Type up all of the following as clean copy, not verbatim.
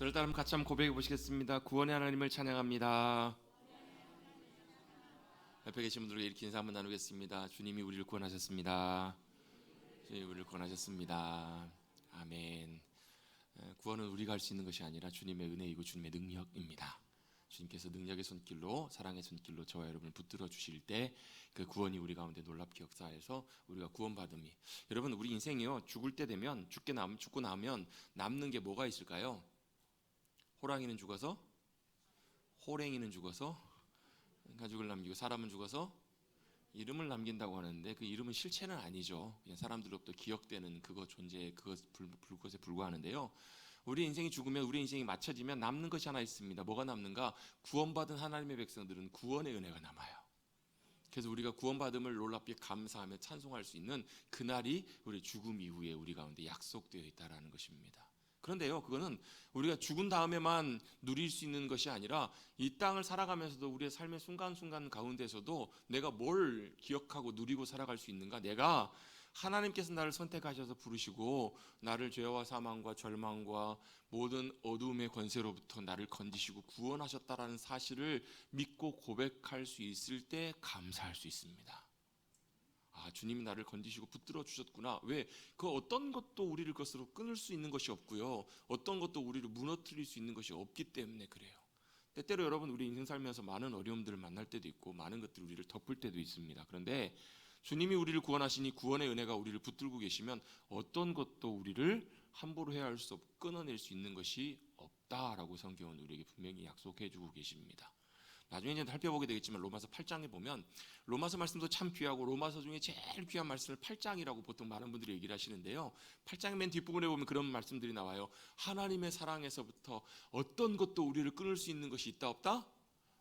저를 따르면 같이 한번 고백해 보시겠습니다. 구원의 하나님을 찬양합니다. 옆에 계신 분들과 이렇게 인사 한번 나누겠습니다. 주님이 우리를 구원하셨습니다. 주님이 우리를 구원하셨습니다. 아멘. 구원은 우리가 할 수 있는 것이 아니라 주님의 은혜이고 주님의 능력입니다. 주님께서 능력의 손길로, 사랑의 손길로 저와 여러분을 붙들어 주실 때 그 구원이 우리 가운데 놀랍게 역사해서 우리가 구원받음이, 여러분 우리 인생이요, 죽을 때 되면 죽고 나면 남는 게 뭐가 있을까요? 호랑이는 죽어서, 호랭이는 죽어서, 가죽을 남기고 사람은 죽어서 이름을 남긴다고 하는데, 그 이름은 실체는 아니죠. 그냥 사람들로부터 기억되는 그것 존재, 그것에 불과하는데요. 우리 인생이 죽으면, 우리 인생이 마쳐지면 남는 것이 하나 있습니다. 뭐가 남는가? 구원받은 하나님의 백성들은 구원의 은혜가 남아요. 그래서 우리가 구원받음을 놀랍게 감사하며 찬송할 수 있는 그날이 우리 죽음 이후에 우리 가운데 약속되어 있다는 것입니다. 그런데요, 그거는 우리가 죽은 다음에만 누릴 수 있는 것이 아니라 이 땅을 살아가면서도 우리의 삶의 순간순간 가운데서도 내가 뭘 기억하고 누리고 살아갈 수 있는가? 내가 하나님께서 나를 선택하셔서 부르시고 나를 죄와 사망과 절망과 모든 어두움의 권세로부터 나를 건지시고 구원하셨다라는 사실을 믿고 고백할 수 있을 때 감사할 수 있습니다. 아, 주님이 나를 건지시고 붙들어 주셨구나. 왜? 그 어떤 것도 우리를 그것으로 끊을 수 있는 것이 없고요, 어떤 것도 우리를 무너뜨릴 수 있는 것이 없기 때문에 그래요. 때때로 여러분, 우리 인생 살면서 많은 어려움들을 만날 때도 있고 많은 것들이 우리를 덮을 때도 있습니다. 그런데 주님이 우리를 구원하시니 구원의 은혜가 우리를 붙들고 계시면 어떤 것도 우리를 함부로 해야 할 수 없고 끊어낼 수 있는 것이 없다라고 성경은 우리에게 분명히 약속해 주고 계십니다. 나중에 이제 살펴보게 되겠지만 로마서 8장에 보면 로마서 말씀도 참 귀하고 로마서 중에 제일 귀한 말씀을 8장이라고 보통 많은 분들이 얘기를 하시는데요, 8장의 맨 뒷부분에 보면 그런 말씀들이 나와요. 하나님의 사랑에서부터 어떤 것도 우리를 끊을 수 있는 것이 있다 없다?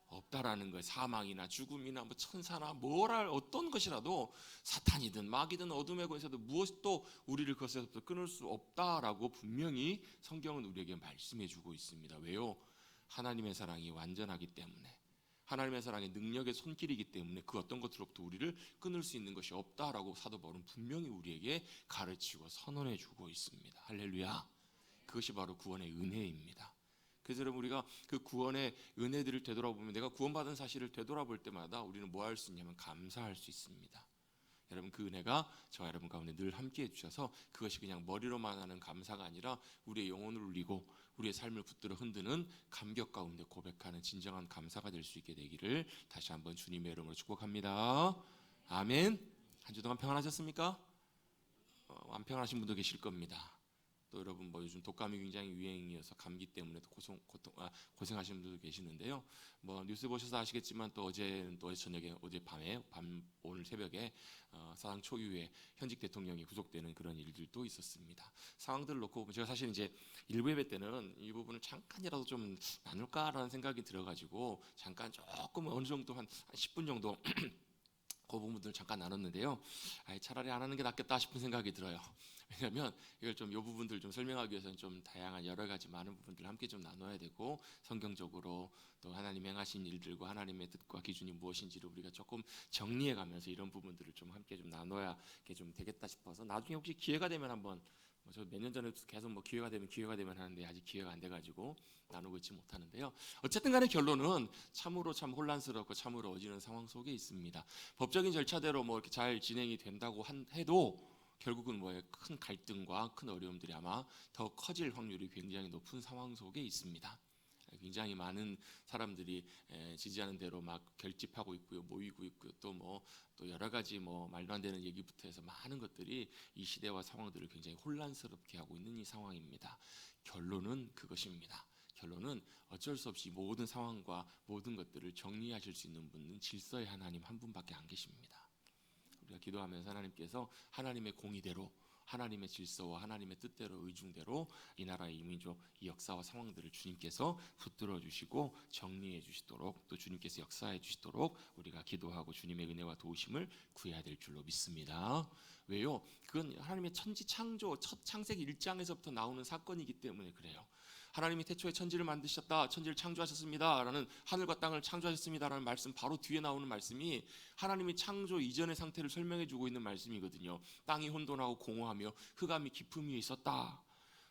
없다라는 거예요. 사망이나 죽음이나 뭐 천사나 뭐랄 어떤 것이라도, 사탄이든 마귀든 어둠의 권세도 무엇도 우리를 그것에서부터 끊을 수 없다라고 분명히 성경은 우리에게 말씀해 주고 있습니다. 왜요? 하나님의 사랑이 완전하기 때문에, 하나님의 사랑의 능력의 손길이기 때문에 그 어떤 것으로부터 우리를 끊을 수 있는 것이 없다라고 사도 바울은 분명히 우리에게 가르치고 선언해 주고 있습니다. 할렐루야. 그것이 바로 구원의 은혜입니다. 그래서 여러분, 우리가 그 구원의 은혜들을 되돌아보면, 내가 구원받은 사실을 되돌아볼 때마다 우리는 뭐 할 수 있냐면 감사할 수 있습니다. 여러분, 그 은혜가 저와 여러분 가운데 늘 함께해 주셔서 그것이 그냥 머리로만 하는 감사가 아니라 우리의 영혼을 울리고 우리의 삶을 붙들어 흔드는 감격 가운데 고백하는 진정한 감사가 될 수 있게 되기를 다시 한번 주님의 이름으로 축복합니다. 아멘. 한 주 동안 평안하셨습니까? 안 평안하신 분도 계실 겁니다. 또 여러분, 뭐 요즘 독감이 굉장히 유행이어서 감기 때문에 고생하시는 분들도 계시는데요. 뭐 뉴스 보셔서 아시겠지만 또 어제 저녁에, 오늘 새벽에 사상 초유의 현직 대통령이 구속되는 그런 일들도 있었습니다. 상황들을 놓고 보면 제가 사실 이제 일부 예배 때는 이 부분을 잠깐이라도 좀 나눌까라는 생각이 들어가지고 잠깐 조금 어느 정도 한 10분 정도 그 부분들을 잠깐 나눴는데요. 차라리 안 하는 게 낫겠다 싶은 생각이 들어요. 왜냐하면 이걸 좀, 이 부분들 좀 설명하기 위해서는 좀 다양한 여러 가지 많은 부분들을 함께 좀 나눠야 되고, 성경적으로 또 하나님 행하신 일들과 하나님의 뜻과 기준이 무엇인지를 우리가 조금 정리해가면서 이런 부분들을 좀 함께 좀 나눠야 좀 되겠다 싶어서, 나중에 혹시 기회가 되면 한번, 저 몇 년 전에 계속 뭐 기회가 되면 하는데 아직 기회가 안 돼가지고 나누고 있지 못하는데요. 어쨌든 간에 결론은 참으로 참 혼란스럽고 참으로 어지러운 상황 속에 있습니다. 법적인 절차대로 뭐 이렇게 잘 진행이 된다고 해도 결국은 뭐예요? 큰 갈등과 큰 어려움들이 아마 더 커질 확률이 굉장히 높은 상황 속에 있습니다. 굉장히 많은 사람들이 지지하는 대로 막 결집하고 있고요, 모이고 있고요, 또 여러 가지 뭐 말도 안 되는 얘기부터 해서 많은 것들이 이 시대와 상황들을 굉장히 혼란스럽게 하고 있는 이 상황입니다. 결론은 그것입니다. 결론은 어쩔 수 없이 모든 상황과 모든 것들을 정리하실 수 있는 분은 질서의 하나님 한 분밖에 안 계십니다. 우리가 기도하면서 하나님께서 하나님의 공의대로, 하나님의 질서와 하나님의 뜻대로, 의중대로 이 나라의 이민족, 이 역사와 상황들을 주님께서 붙들어 주시고 정리해 주시도록, 또 주님께서 역사해 주시도록 우리가 기도하고 주님의 은혜와 도우심을 구해야 될 줄로 믿습니다. 왜요? 그건 하나님의 천지 창조, 첫 창세기 1장에서부터 나오는 사건이기 때문에 그래요. 하나님이 태초에 천지를 만드셨다, 천지를 창조하셨습니다 라는, 하늘과 땅을 창조하셨습니다 라는 말씀 바로 뒤에 나오는 말씀이 하나님이 창조 이전의 상태를 설명해 주고 있는 말씀이거든요. 땅이 혼돈하고 공허하며 흑암이 깊음 위에 있었다.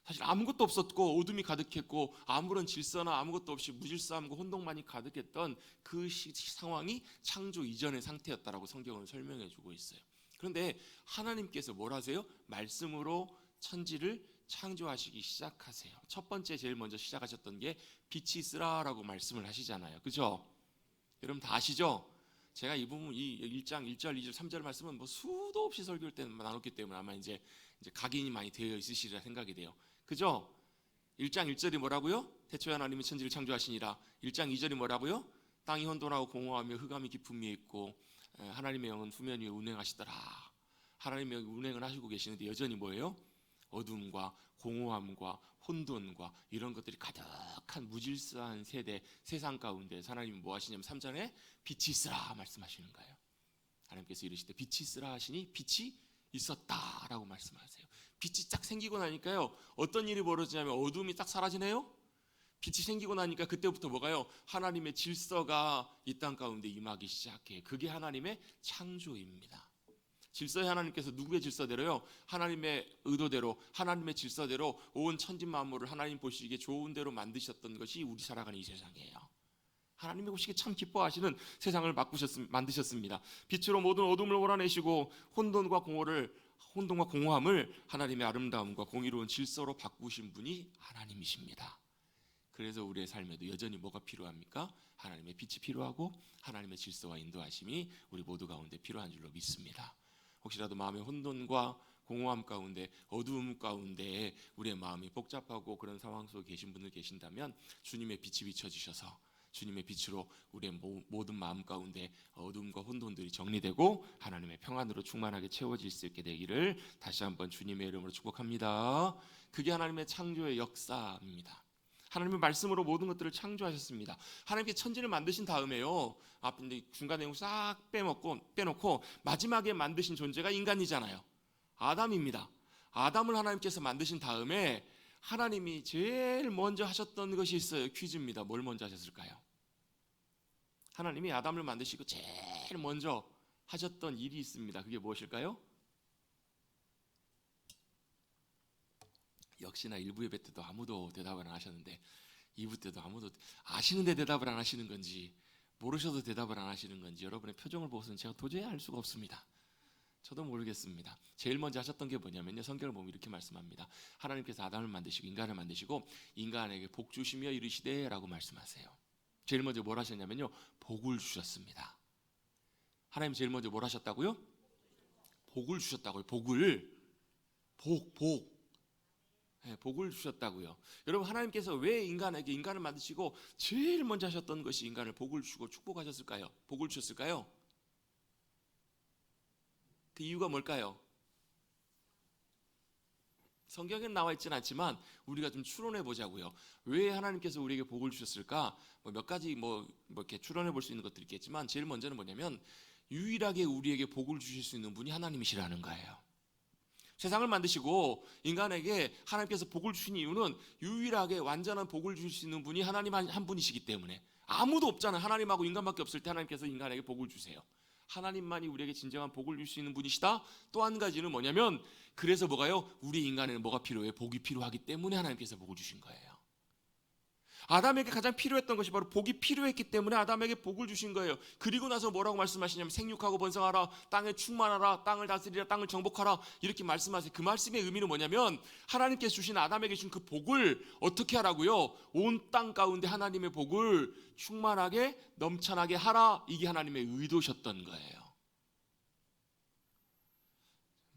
사실 아무것도 없었고 어둠이 가득했고 아무런 질서나 아무것도 없이 무질서함과 혼돈만이 가득했던 그 상황이 창조 이전의 상태였다라고 성경은 설명해 주고 있어요. 그런데 하나님께서 뭘 하세요? 말씀으로 천지를 창조하시기 시작하세요. 첫 번째 제일 먼저 시작하셨던 게 빛이 있으라라고 말씀을 하시잖아요. 그죠? 여러분 다 아시죠? 제가 이 부분 이 1장 1절 2절 3절 말씀은 뭐 수도 없이 설교할 때는 나눴기 때문에 아마 이제 각인이 많이 되어 있으시리라 생각이 돼요. 그죠? 1장 1절이 뭐라고요? 태초에 하나님이 천지를 창조하시니라. 1장 2절이 뭐라고요? 땅이 혼돈하고 공허하며 흑암이 깊음 위에 있고 하나님의 영은 수면 위에 운행하시더라. 하나님의 영이 운행을 하시고 계시는데 여전히 뭐예요? 어둠과 공허함과 혼돈과 이런 것들이 가득한 무질서한 세상 가운데 하나님이 뭐 하시냐면 3절에 빛이 있으라 말씀하시는 거예요. 하나님께서 이르시되 빛이 있으라 하시니 빛이 있었다라고 말씀하세요. 빛이 딱 생기고 나니까요, 어떤 일이 벌어지냐면 어둠이 딱 사라지네요. 빛이 생기고 나니까 그때부터 뭐가요? 하나님의 질서가 이 땅 가운데 임하기 시작해요. 그게 하나님의 창조입니다. 질서의 하나님께서 누구의 질서대로요? 하나님의 의도대로, 하나님의 질서대로 온 천지 만물을 하나님 보시기에 좋은 대로 만드셨던 것이 우리 살아가는 이 세상이에요. 하나님이 보시기에 참 기뻐하시는 세상을 만드셨습니다. 빛으로 모든 어둠을 몰아내시고 혼돈과 공허함을 하나님의 아름다움과 공의로운 질서로 바꾸신 분이 하나님이십니다. 그래서 우리의 삶에도 여전히 뭐가 필요합니까? 하나님의 빛이 필요하고 하나님의 질서와 인도하심이 우리 모두 가운데 필요한 줄로 믿습니다. 혹시라도 마음의 혼돈과 공허함 가운데, 어두움 가운데 우리의 마음이 복잡하고 그런 상황 속에 계신 분들 계신다면 주님의 빛이 비춰지셔서 주님의 빛으로 우리의 모든 마음 가운데 어둠과 혼돈들이 정리되고 하나님의 평안으로 충만하게 채워질 수 있게 되기를 다시 한번 주님의 이름으로 축복합니다. 그게 하나님의 창조의 역사입니다. 하나님의 말씀으로 모든 것들을 창조하셨습니다. 하나님께 천지를 만드신 다음에요, 앞에 중간 내용 싹 빼놓고 마지막에 만드신 존재가 인간이잖아요. 아담입니다. 아담을 하나님께서 만드신 다음에 하나님이 제일 먼저 하셨던 것이 있어요. 퀴즈입니다. 뭘 먼저 하셨을까요? 하나님이 아담을 만드시고 제일 먼저 하셨던 일이 있습니다. 그게 무엇일까요? 역시나 1부 예배 때도 아무도 대답을 안 하셨는데 2부 때도 아무도 아시는데 대답을 안 하시는 건지 모르셔도 대답을 안 하시는 건지 여러분의 표정을 보고서는 제가 도저히 알 수가 없습니다. 저도 모르겠습니다. 제일 먼저 하셨던 게 뭐냐면요, 성경을 보면 이렇게 말씀합니다. 하나님께서 아담을 만드시고 인간을 만드시고 인간에게 복 주시며 이르시되 라고 말씀하세요. 제일 먼저 뭘 하셨냐면요, 복을 주셨습니다. 하나님 제일 먼저 뭘 하셨다고요? 복을 주셨다고요. 복을 복을 주셨다고요. 여러분, 하나님께서 왜 인간에게 인간을 만드시고 제일 먼저 하셨던 것이 인간을 복을 주고 축복하셨을까요? 복을 주셨을까요? 그 이유가 뭘까요? 성경에는 나와 있지는 않지만 우리가 좀 추론해 보자고요. 왜 하나님께서 우리에게 복을 주셨을까? 몇 가지 이렇게 추론해 볼 수 있는 것들이 있겠지만 제일 먼저는 뭐냐면 유일하게 우리에게 복을 주실 수 있는 분이 하나님이시라는 거예요. 세상을 만드시고 인간에게 하나님께서 복을 주신 이유는 유일하게 완전한 복을 주실 수 있는 분이 하나님 한 분이시기 때문에, 아무도 없잖아요. 하나님하고 인간밖에 없을 때 하나님께서 인간에게 복을 주세요. 하나님만이 우리에게 진정한 복을 줄 수 있는 분이시다. 또 한 가지는 뭐냐면, 그래서 뭐가요? 우리 인간에는 뭐가 필요해요? 복이 필요하기 때문에 하나님께서 복을 주신 거예요. 아담에게 가장 필요했던 것이 바로 복이 필요했기 때문에 아담에게 복을 주신 거예요. 그리고 나서 뭐라고 말씀하시냐면 생육하고 번성하라, 땅에 충만하라, 땅을 다스리라, 땅을 정복하라, 이렇게 말씀하세요. 그 말씀의 의미는 뭐냐면 하나님께서 주신 아담에게 주신 그 복을 어떻게 하라고요? 온 땅 가운데 하나님의 복을 충만하게 넘쳐나게 하라. 이게 하나님의 의도셨던 거예요.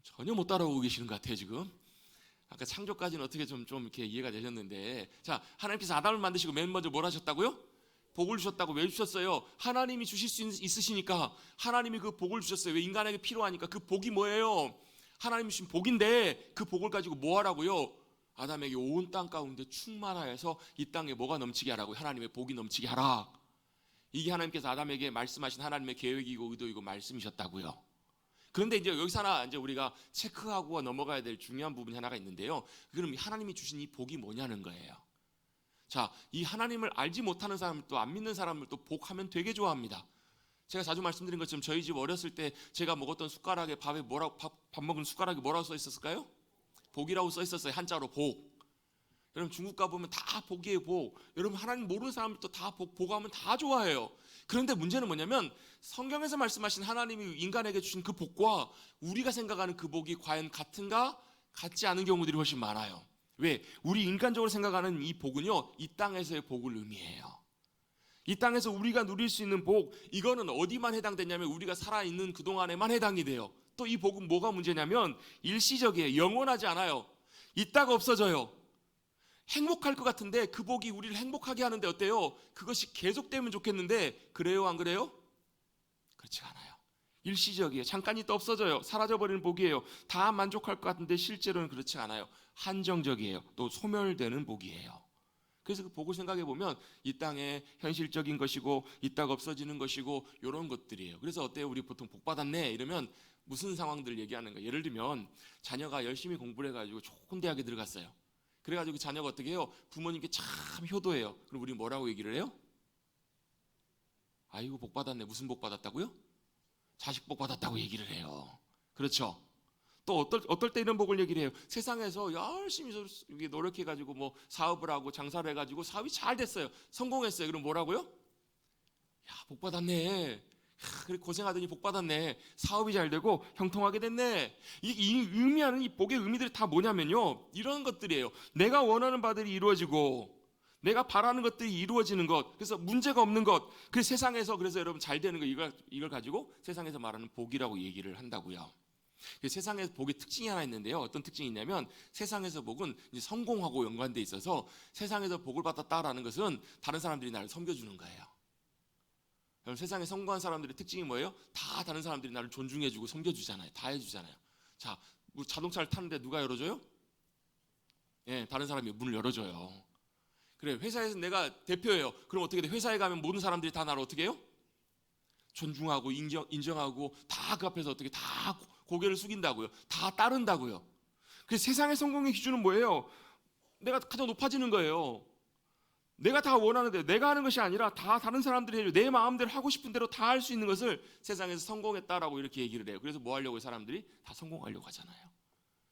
전혀 못 따라오고 계시는 것 같아요 지금. 아까 창조까지는 어떻게 좀 이렇게 이해가 되셨는데, 자, 하나님께서 아담을 만드시고 맨 먼저 뭘 하셨다고요? 복을 주셨다고. 왜 주셨어요? 하나님이 주실 수 있으시니까 하나님이 그 복을 주셨어요. 왜? 인간에게 필요하니까. 그 복이 뭐예요? 하나님이 주신 복인데 그 복을 가지고 뭐 하라고요? 아담에게 온 땅 가운데 충만하여서 이 땅에 뭐가 넘치게 하라고요? 하나님의 복이 넘치게 하라. 이게 하나님께서 아담에게 말씀하신 하나님의 계획이고 의도이고 말씀이셨다고요. 그런데 이제 여기서 하나 이제 우리가 체크하고 넘어가야 될 중요한 부분이 하나가 있는데요. 그럼 하나님이 주신 이 복이 뭐냐는 거예요. 자, 이 하나님을 알지 못하는 사람들도, 안 믿는 사람들도 복하면 되게 좋아합니다. 제가 자주 말씀드린 것처럼 저희 집 어렸을 때 제가 먹었던 숟가락에 밥 먹은 숟가락에 뭐라고 써 있었을까요? 복이라고 써 있었어요. 한자로 복. 여러분 중국 가보면 다 복이에요, 복. 여러분 하나님 모르는 사람들도 다 복하면 다 좋아해요. 그런데 문제는 뭐냐면 성경에서 말씀하신 하나님이 인간에게 주신 그 복과 우리가 생각하는 그 복이 과연 같은가? 같지 않은 경우들이 훨씬 많아요. 왜? 우리 인간적으로 생각하는 이 복은요, 이 땅에서의 복을 의미해요. 이 땅에서 우리가 누릴 수 있는 복, 이거는 어디만 해당되냐면 우리가 살아있는 그동안에만 해당이 돼요. 또 이 복은 뭐가 문제냐면 일시적이에요. 영원하지 않아요. 있다가 없어져요. 행복할 것 같은데 그 복이 우리를 행복하게 하는데 어때요? 그것이 계속되면 좋겠는데 그래요, 안 그래요? 그렇지 않아요. 일시적이에요. 잠깐 있다 없어져요. 사라져버리는 복이에요. 다 만족할 것 같은데 실제로는 그렇지 않아요. 한정적이에요. 또 소멸되는 복이에요. 그래서 그 복을 생각해 보면 이 땅에 현실적인 것이고 있다가 없어지는 것이고 이런 것들이에요. 그래서 어때요? 우리 보통 복 받았네 이러면 무슨 상황들 얘기하는 거예요? 예를 들면 자녀가 열심히 공부를 해가지고 좋은 대학에 들어갔어요. 그래가지고 그 자녀가 어떻게 해요? 부모님께 참 효도해요. 그럼 우리 뭐라고 얘기를 해요? 아이고 복 받았네. 무슨 복 받았다고요? 자식 복 받았다고 얘기를 해요. 그렇죠? 또 어떨 때 이런 복을 얘기를 해요. 세상에서 열심히 노력해가지고 뭐 사업을 하고 장사를 해가지고 사업이 잘 됐어요. 성공했어요. 그럼 뭐라고요? 야, 복 받았네. 그래 고생하더니 복 받았네. 사업이 잘 되고 형통하게 됐네. 이 의미하는 이 복의 의미들이 다 뭐냐면요, 이런 것들이에요. 내가 원하는 바들이 이루어지고 내가 바라는 것들이 이루어지는 것, 그래서 문제가 없는 것, 그 세상에서 그래서 여러분 잘 되는 거 이걸 가지고 세상에서 말하는 복이라고 얘기를 한다고요. 세상에서 복의 특징이 하나 있는데요. 어떤 특징이 있냐면 세상에서 복은 이제 성공하고 연관돼 있어서 세상에서 복을 받았다라는 것은 다른 사람들이 나를 섬겨주는 거예요. 여러분 세상에 성공한 사람들의 특징이 뭐예요? 다 다른 사람들이 나를 존중해주고 섬겨주잖아요. 다 해주잖아요. 자, 자동차를 타는데 누가 열어줘요? 예, 다른 사람이 문을 열어줘요. 그래, 회사에서 내가 대표예요. 그럼 어떻게 돼? 회사에 가면 모든 사람들이 다 나를 어떻게 해요? 존중하고 인정하고 다 그 앞에서 어떻게 다 고개를 숙인다고요. 다 따른다고요. 그래서 세상의 성공의 기준은 뭐예요? 내가 가장 높아지는 거예요. 내가 다 원하는데 내가 하는 것이 아니라 다 다른 사람들이 해줘. 내 마음대로 하고 싶은 대로 다 할 수 있는 것을 세상에서 성공했다라고 이렇게 얘기를 해요. 그래서 뭐 하려고 사람들이 다 성공하려고 하잖아요.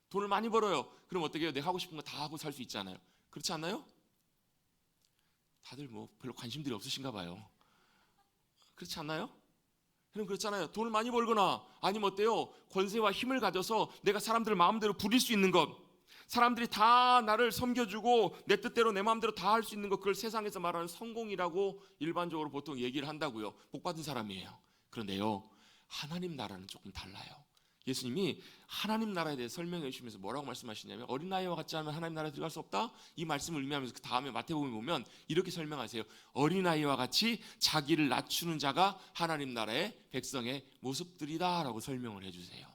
돈을 많이 벌어요. 그럼 어떻게 해요? 내가 하고 싶은 거 다 하고 살 수 있잖아요. 그렇지 않나요? 다들 뭐 별로 관심들이 없으신가 봐요. 그렇지 않나요? 그럼 그렇잖아요. 돈을 많이 벌거나 아니면 어때요? 권세와 힘을 가져서 내가 사람들을 마음대로 부릴 수 있는 것, 사람들이 다 나를 섬겨주고 내 뜻대로 내 마음대로 다 할 수 있는 것, 그걸 세상에서 말하는 성공이라고 일반적으로 보통 얘기를 한다고요. 복받은 사람이에요. 그런데요, 하나님 나라는 조금 달라요. 예수님이 하나님 나라에 대해 설명해 주시면서 뭐라고 말씀하시냐면 어린아이와 같지 않으면 하나님 나라에 들어갈 수 없다? 이 말씀을 의미하면서 그 다음에 마태복음에 보면 이렇게 설명하세요. 어린아이와 같이 자기를 낮추는 자가 하나님 나라의 백성의 모습들이다 라고 설명을 해주세요.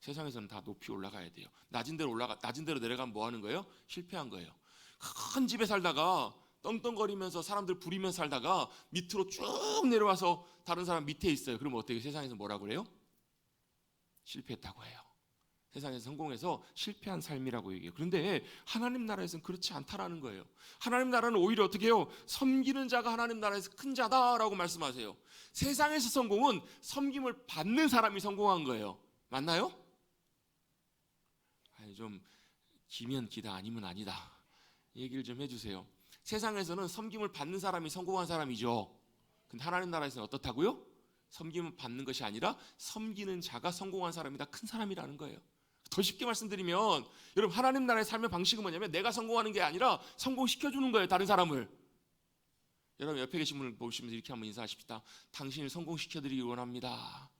세상에서는 다 높이 올라가야 돼요. 낮은 데로 내려가면 뭐 하는 거예요? 실패한 거예요. 큰 집에 살다가 떵떵거리면서 사람들 부리면서 살다가 밑으로 쭉 내려와서 다른 사람 밑에 있어요. 그럼 어떻게 세상에서 뭐라고 그래요? 실패했다고 해요. 세상에서 성공해서 실패한 삶이라고 얘기해요. 그런데 하나님 나라에서는 그렇지 않다라는 거예요. 하나님 나라는 오히려 어떻게 해요? 섬기는 자가 하나님 나라에서 큰 자다라고 말씀하세요. 세상에서 성공은 섬김을 받는 사람이 성공한 거예요. 맞나요? 아니, 좀 기면 기다 아니면 아니다 얘기를 좀 해주세요. 세상에서는 섬김을 받는 사람이 성공한 사람이죠. 근데 하나님 나라에서는 어떻다고요? 섬김을 받는 것이 아니라 섬기는 자가 성공한 사람이다, 큰 사람이라는 거예요. 더 쉽게 말씀드리면 여러분 하나님 나라의 삶의 방식은 뭐냐면 내가 성공하는 게 아니라 성공시켜주는 거예요, 다른 사람을. 여러분 옆에 계신 분을 보시면서 이렇게 한번 인사하십시다. 당신을 성공시켜드리기 원합니다.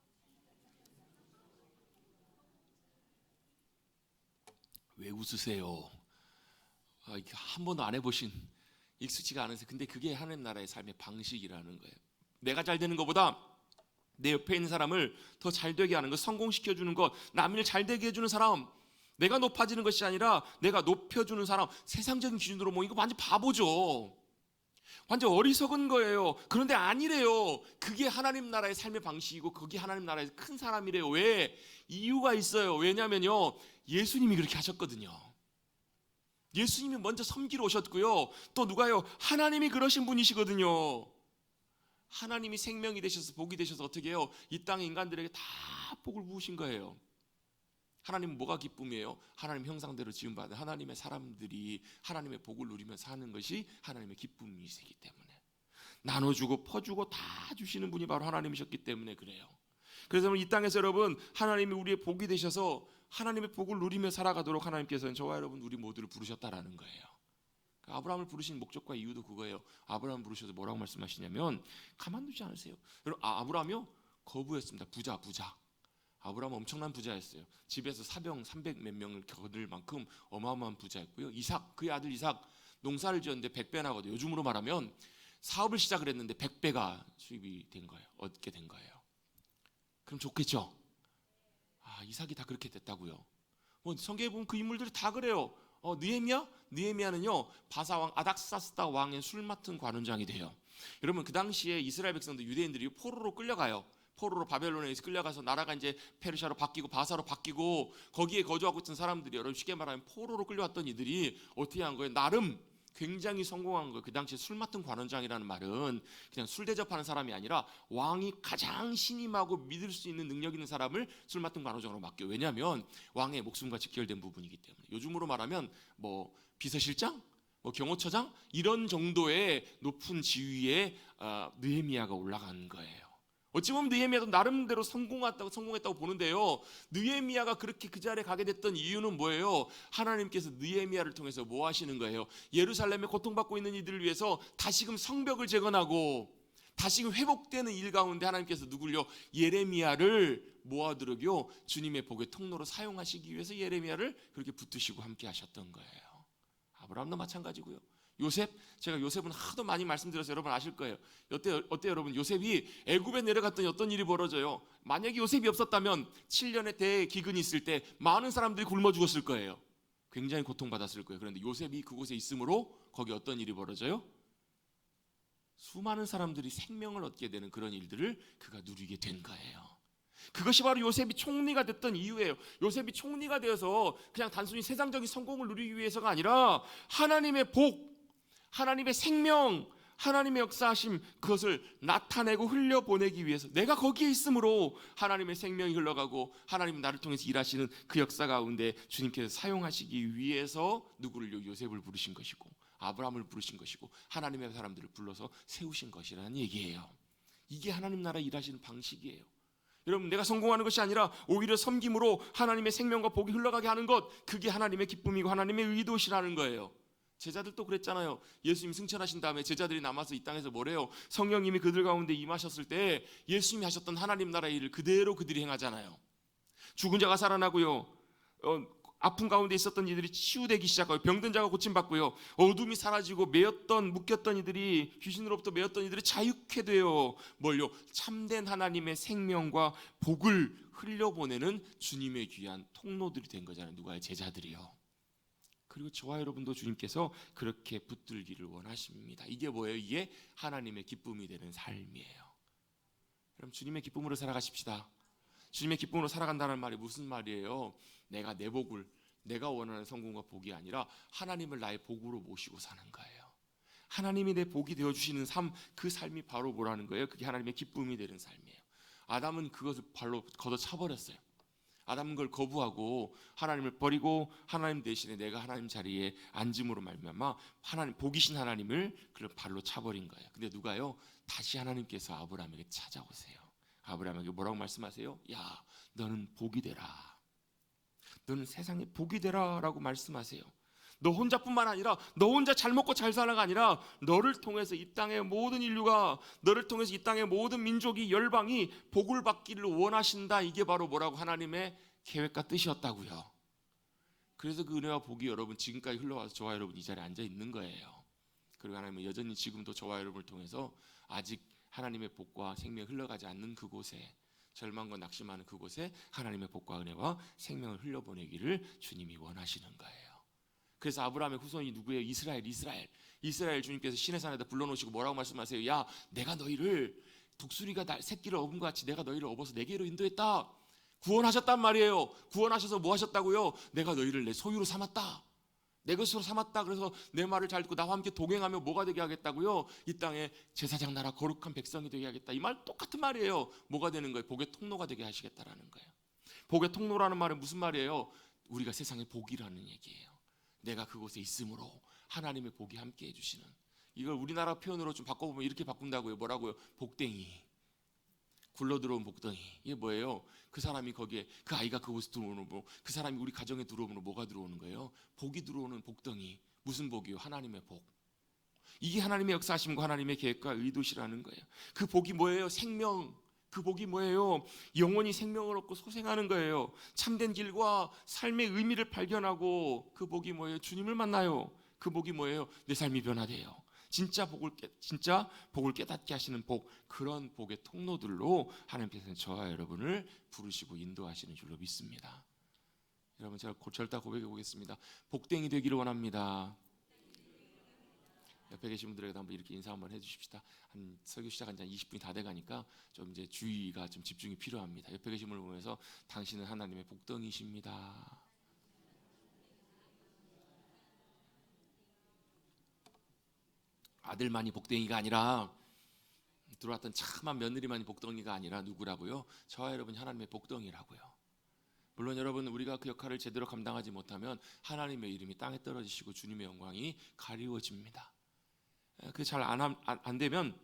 왜 웃으세요? 한 번도 안 해보신, 익숙지가 않으세요. 근데 그게 하나님 나라의 삶의 방식이라는 거예요. 내가 잘 되는 것보다 내 옆에 있는 사람을 더 잘 되게 하는 것, 성공시켜주는 것, 남을 잘 되게 해주는 사람, 내가 높아지는 것이 아니라 내가 높여주는 사람. 세상적인 기준으로 뭐 이거 완전 바보죠. 완전 어리석은 거예요. 그런데 아니래요. 그게 하나님 나라의 삶의 방식이고 그게 하나님 나라의 큰 사람이래요. 왜? 이유가 있어요. 왜냐면요, 예수님이 그렇게 하셨거든요. 예수님이 먼저 섬기러 오셨고요. 또 누가요? 하나님이 그러신 분이시거든요. 하나님이 생명이 되셔서 복이 되셔서 어떻게 해요? 이 땅의 인간들에게 다 복을 부으신 거예요. 하나님은 뭐가 기쁨이에요? 하나님 형상대로 지음받은 하나님의 사람들이 하나님의 복을 누리며 사는 것이 하나님의 기쁨이시기 때문에, 나눠주고 퍼주고 다 주시는 분이 바로 하나님이셨기 때문에 그래요. 그래서 이 땅에서 여러분, 하나님이 우리의 복이 되셔서 하나님의 복을 누리며 살아가도록 하나님께서는 저와 여러분 우리 모두를 부르셨다라는 거예요. 아브라함을 부르신 목적과 이유도 그거예요. 아브라함을 부르셔서 뭐라고 말씀하시냐면 가만두지 않으세요. 여러분, 아브라함이요 거부했습니다. 부자. 아브라함은 엄청난 부자였어요. 집에서 사병 300 몇 명을 거둘 만큼 어마어마한 부자였고요. 이삭, 그의 아들 이삭 농사를 지었는데 100배 나거든요. 요즘으로 말하면 사업을 시작을 했는데 100배가 수입이 된 거예요. 얻게 된 거예요. 그럼 좋겠죠? 이삭이 다 그렇게 됐다고요. 성경에 보면 그 인물들이 다 그래요. 느헤미야는요 바사왕 아닥사스다 왕의 술 맡은 관원장이 돼요. 여러분, 그 당시에 이스라엘 백성들, 유대인들이 포로로 끌려가요. 포로로 바벨론에 끌려가서 나라가 이제 페르시아로 바뀌고 바사로 바뀌고 거기에 거주하고 있던 사람들이, 여러분 쉽게 말하면 포로로 끌려왔던 이들이 어떻게 한 거예요? 나름 굉장히 성공한 거예요. 그 당시에 술 맡은 관원장이라는 말은 그냥 술 대접하는 사람이 아니라 왕이 가장 신임하고 믿을 수 있는 능력 있는 사람을 술 맡은 관원장으로 맡겨요. 왜냐하면 왕의 목숨과 직결된 부분이기 때문에. 요즘으로 말하면 비서실장, 경호처장 이런 정도의 높은 지위에 느헤미야가 올라간 거예요. 어찌 보면 느헤미야도 나름대로 성공했다고 보는데요, 느헤미야가 그렇게 그 자리에 가게 됐던 이유는 뭐예요? 하나님께서 느헤미야를 통해서 뭐 하시는 거예요? 예루살렘에 고통받고 있는 이들을 위해서 다시금 성벽을 재건하고 다시금 회복되는 일 가운데 하나님께서 누굴요? 예레미야를 모아두려고 주님의 복의 통로로 사용하시기 위해서 예레미야를 그렇게 붙드시고 함께 하셨던 거예요. 아브라함도 마찬가지고요. 요셉, 제가 요셉은 하도 많이 말씀드려서 여러분 아실 거예요. 어때요 여러분? 요셉이 애굽에 내려갔더니 어떤 일이 벌어져요? 만약에 요셉이 없었다면 7년의 대기근이 있을 때 많은 사람들이 굶어 죽었을 거예요. 굉장히 고통받았을 거예요. 그런데 요셉이 그곳에 있으므로 거기 어떤 일이 벌어져요? 수많은 사람들이 생명을 얻게 되는 그런 일들을 그가 누리게 된 거예요. 그것이 바로 요셉이 총리가 됐던 이유예요. 요셉이 총리가 되어서 그냥 단순히 세상적인 성공을 누리기 위해서가 아니라 하나님의 복, 하나님의 생명, 하나님의 역사하심, 그것을 나타내고 흘려보내기 위해서, 내가 거기에 있으므로 하나님의 생명이 흘러가고 하나님 나를 통해서 일하시는 그 역사 가운데 주님께서 사용하시기 위해서 누구를? 요셉을 부르신 것이고 아브라함을 부르신 것이고 하나님의 사람들을 불러서 세우신 것이라는 얘기예요. 이게 하나님 나라 일하시는 방식이에요. 여러분, 내가 성공하는 것이 아니라 오히려 섬김으로 하나님의 생명과 복이 흘러가게 하는 것, 그게 하나님의 기쁨이고 하나님의 의도시라는 거예요. 제자들도 그랬잖아요. 예수님 승천하신 다음에 제자들이 남아서 이 땅에서 뭐래요? 성령님이 그들 가운데 임하셨을 때 예수님이 하셨던 하나님 나라의 일을 그대로 그들이 행하잖아요. 죽은 자가 살아나고요, 아픈 가운데 있었던 이들이 치유되기 시작하고 병든 자가 고침받고요, 어둠이 사라지고 묶였던 이들이, 귀신으로부터 매였던 이들이 자유케 돼요. 뭘요? 참된 하나님의 생명과 복을 흘려보내는 주님의 귀한 통로들이 된 거잖아요. 누가요? 제자들이요. 그리고 저와 여러분도 주님께서 그렇게 붙들기를 원하십니다. 이게 뭐예요? 이게 하나님의 기쁨이 되는 삶이에요. 그럼 주님의 기쁨으로 살아가십시다. 주님의 기쁨으로 살아간다는 말이 무슨 말이에요? 내가 내 복을, 내가 원하는 성공과 복이 아니라 하나님을 나의 복으로 모시고 사는 거예요. 하나님이 내 복이 되어주시는 삶, 그 삶이 바로 뭐라는 거예요? 그게 하나님의 기쁨이 되는 삶이에요. 아담은 그것을 발로 걷어차버렸어요. 아담은 그걸 거부하고 하나님을 버리고 하나님 대신에 내가 하나님 자리에 앉음으로 말미암아 하나님, 복이신 하나님을 그걸 발로 차버린 거예요. 근데 누가요? 다시 하나님께서 아브라함에게 찾아오세요. 아브라함에게 뭐라고 말씀하세요? 야, 너는 복이 되라. 너는 세상에 복이 되라 라고 말씀하세요. 너 혼자뿐만 아니라, 너 혼자 잘 먹고 잘 살아가 아니라 너를 통해서 이 땅의 모든 인류가, 너를 통해서 이 땅의 모든 민족이, 열방이 복을 받기를 원하신다. 이게 바로 뭐라고? 하나님의 계획과 뜻이었다고요. 그래서 그 은혜와 복이 여러분 지금까지 흘러와서 저와 여러분 이 자리에 앉아 있는 거예요. 그리고 하나님은 여전히 지금도 저와 여러분을 통해서 아직 하나님의 복과 생명이 흘러가지 않는 그곳에, 절망과 낙심하는 그곳에 하나님의 복과 은혜와 생명을 흘려보내기를 주님이 원하시는 거예요. 그래서 아브라함의 후손이 누구예요? 이스라엘 주님께서 시내산에다 불러놓으시고 뭐라고 말씀하세요? 야, 내가 너희를 독수리가 새끼를 업은 것 같이 내가 너희를 업어서 내게로 인도했다. 구원하셨단 말이에요. 구원하셔서 뭐 하셨다고요? 내가 너희를 내 소유로 삼았다. 내 것으로 삼았다. 그래서 내 말을 잘 듣고 나와 함께 동행하며 뭐가 되게 하겠다고요? 이 땅에 제사장 나라 거룩한 백성이 되게 하겠다. 이 말 똑같은 말이에요. 뭐가 되는 거예요? 복의 통로가 되게 하시겠다라는 거예요. 복의 통로라는 말은 무슨 말이에요? 우리가 세상의 복이라는 얘기예요. 내가 그곳에 있으므로 하나님의 복이 함께 해주시는, 이걸 우리나라 표현으로 좀 바꿔보면 이렇게 바꾼다고요. 뭐라고요? 복댕이, 굴러들어온 복덩이. 이게 뭐예요? 그 사람이 거기에, 그 아이가 그곳에 들어오는, 그 사람이 우리 가정에 들어오면 뭐가 들어오는 거예요? 복이 들어오는 복덩이. 무슨 복이요? 하나님의 복. 이게 하나님의 역사하심과 하나님의 계획과 의도시라는 거예요. 그 복이 뭐예요? 생명. 그 복이 뭐예요? 영원히 생명을 얻고 소생하는 거예요. 참된 길과 삶의 의미를 발견하고, 그 복이 뭐예요? 주님을 만나요. 그 복이 뭐예요? 내 삶이 변화돼요. 진짜 복을 깨닫게 하시는 복, 그런 복의 통로들로 하나님께서는 저와 여러분을 부르시고 인도하시는 줄로 믿습니다. 여러분, 제가 절대 고백해 보겠습니다. 복댕이 되기를 원합니다. 옆에 계신 분들에게 한번 이렇게 인사 한번 해주십시다. 한 설교 시작한 지 한 20분이 다 돼가니까 좀 이제 주의가 좀 집중이 필요합니다. 옆에 계신 분을 보면서 당신은 하나님의 복덩이십니다. 아들만이 복덩이가 아니라, 들어왔던 참한 며느리만이 복덩이가 아니라 누구라고요? 저와 여러분이 하나님의 복덩이라고요. 물론 여러분, 우리가 그 역할을 제대로 감당하지 못하면 하나님의 이름이 땅에 떨어지시고 주님의 영광이 가리워집니다. 그 잘 안 되면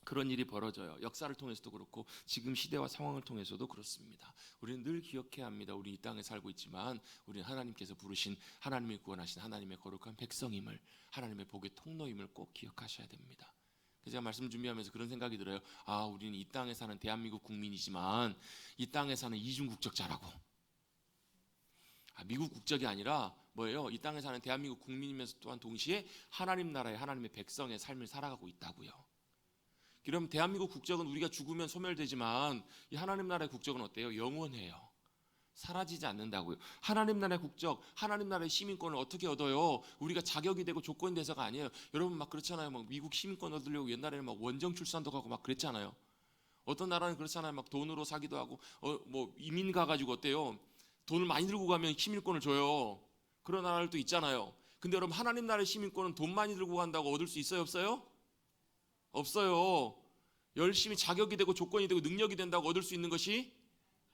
그런 일이 벌어져요. 역사를 통해서도 그렇고 지금 시대와 상황을 통해서도 그렇습니다. 우리는 늘 기억해야 합니다. 우리 이 땅에 살고 있지만 우리는 하나님께서 부르신, 하나님이 구원하신 하나님의 거룩한 백성임을, 하나님의 복의 통로임을 꼭 기억하셔야 됩니다. 제가 말씀 준비하면서 그런 생각이 들어요. 아, 우리는 이 땅에 사는 대한민국 국민이지만 이 땅에 사는 이중국적자라고. 미국 국적이 아니라 뭐예요? 이 땅에 사는 대한민국 국민이면서 또한 동시에 하나님 나라의, 하나님의 백성의 삶을 살아가고 있다고요. 그럼 대한민국 국적은 우리가 죽으면 소멸되지만 이 하나님 나라의 국적은 어때요? 영원해요. 사라지지 않는다고요. 하나님 나라의 국적, 하나님 나라의 시민권을 어떻게 얻어요? 우리가 자격이 되고 조건이 돼서가 아니에요. 여러분 막 그렇잖아요. 막 미국 시민권 얻으려고 옛날에는 막 원정 출산도 가고 막 그랬잖아요. 어떤 나라는 그렇잖아요. 막 돈으로 사기도 하고, 뭐 이민 가가지고 어때요? 돈을 많이 들고 가면 시민권을 줘요. 그런 나라들도 있잖아요. 근데 여러분, 하나님 나라의 시민권은 돈 많이 들고 간다고 얻을 수 있어요? 없어요? 없어요. 열심히 자격이 되고 조건이 되고 능력이 된다고 얻을 수 있는 것이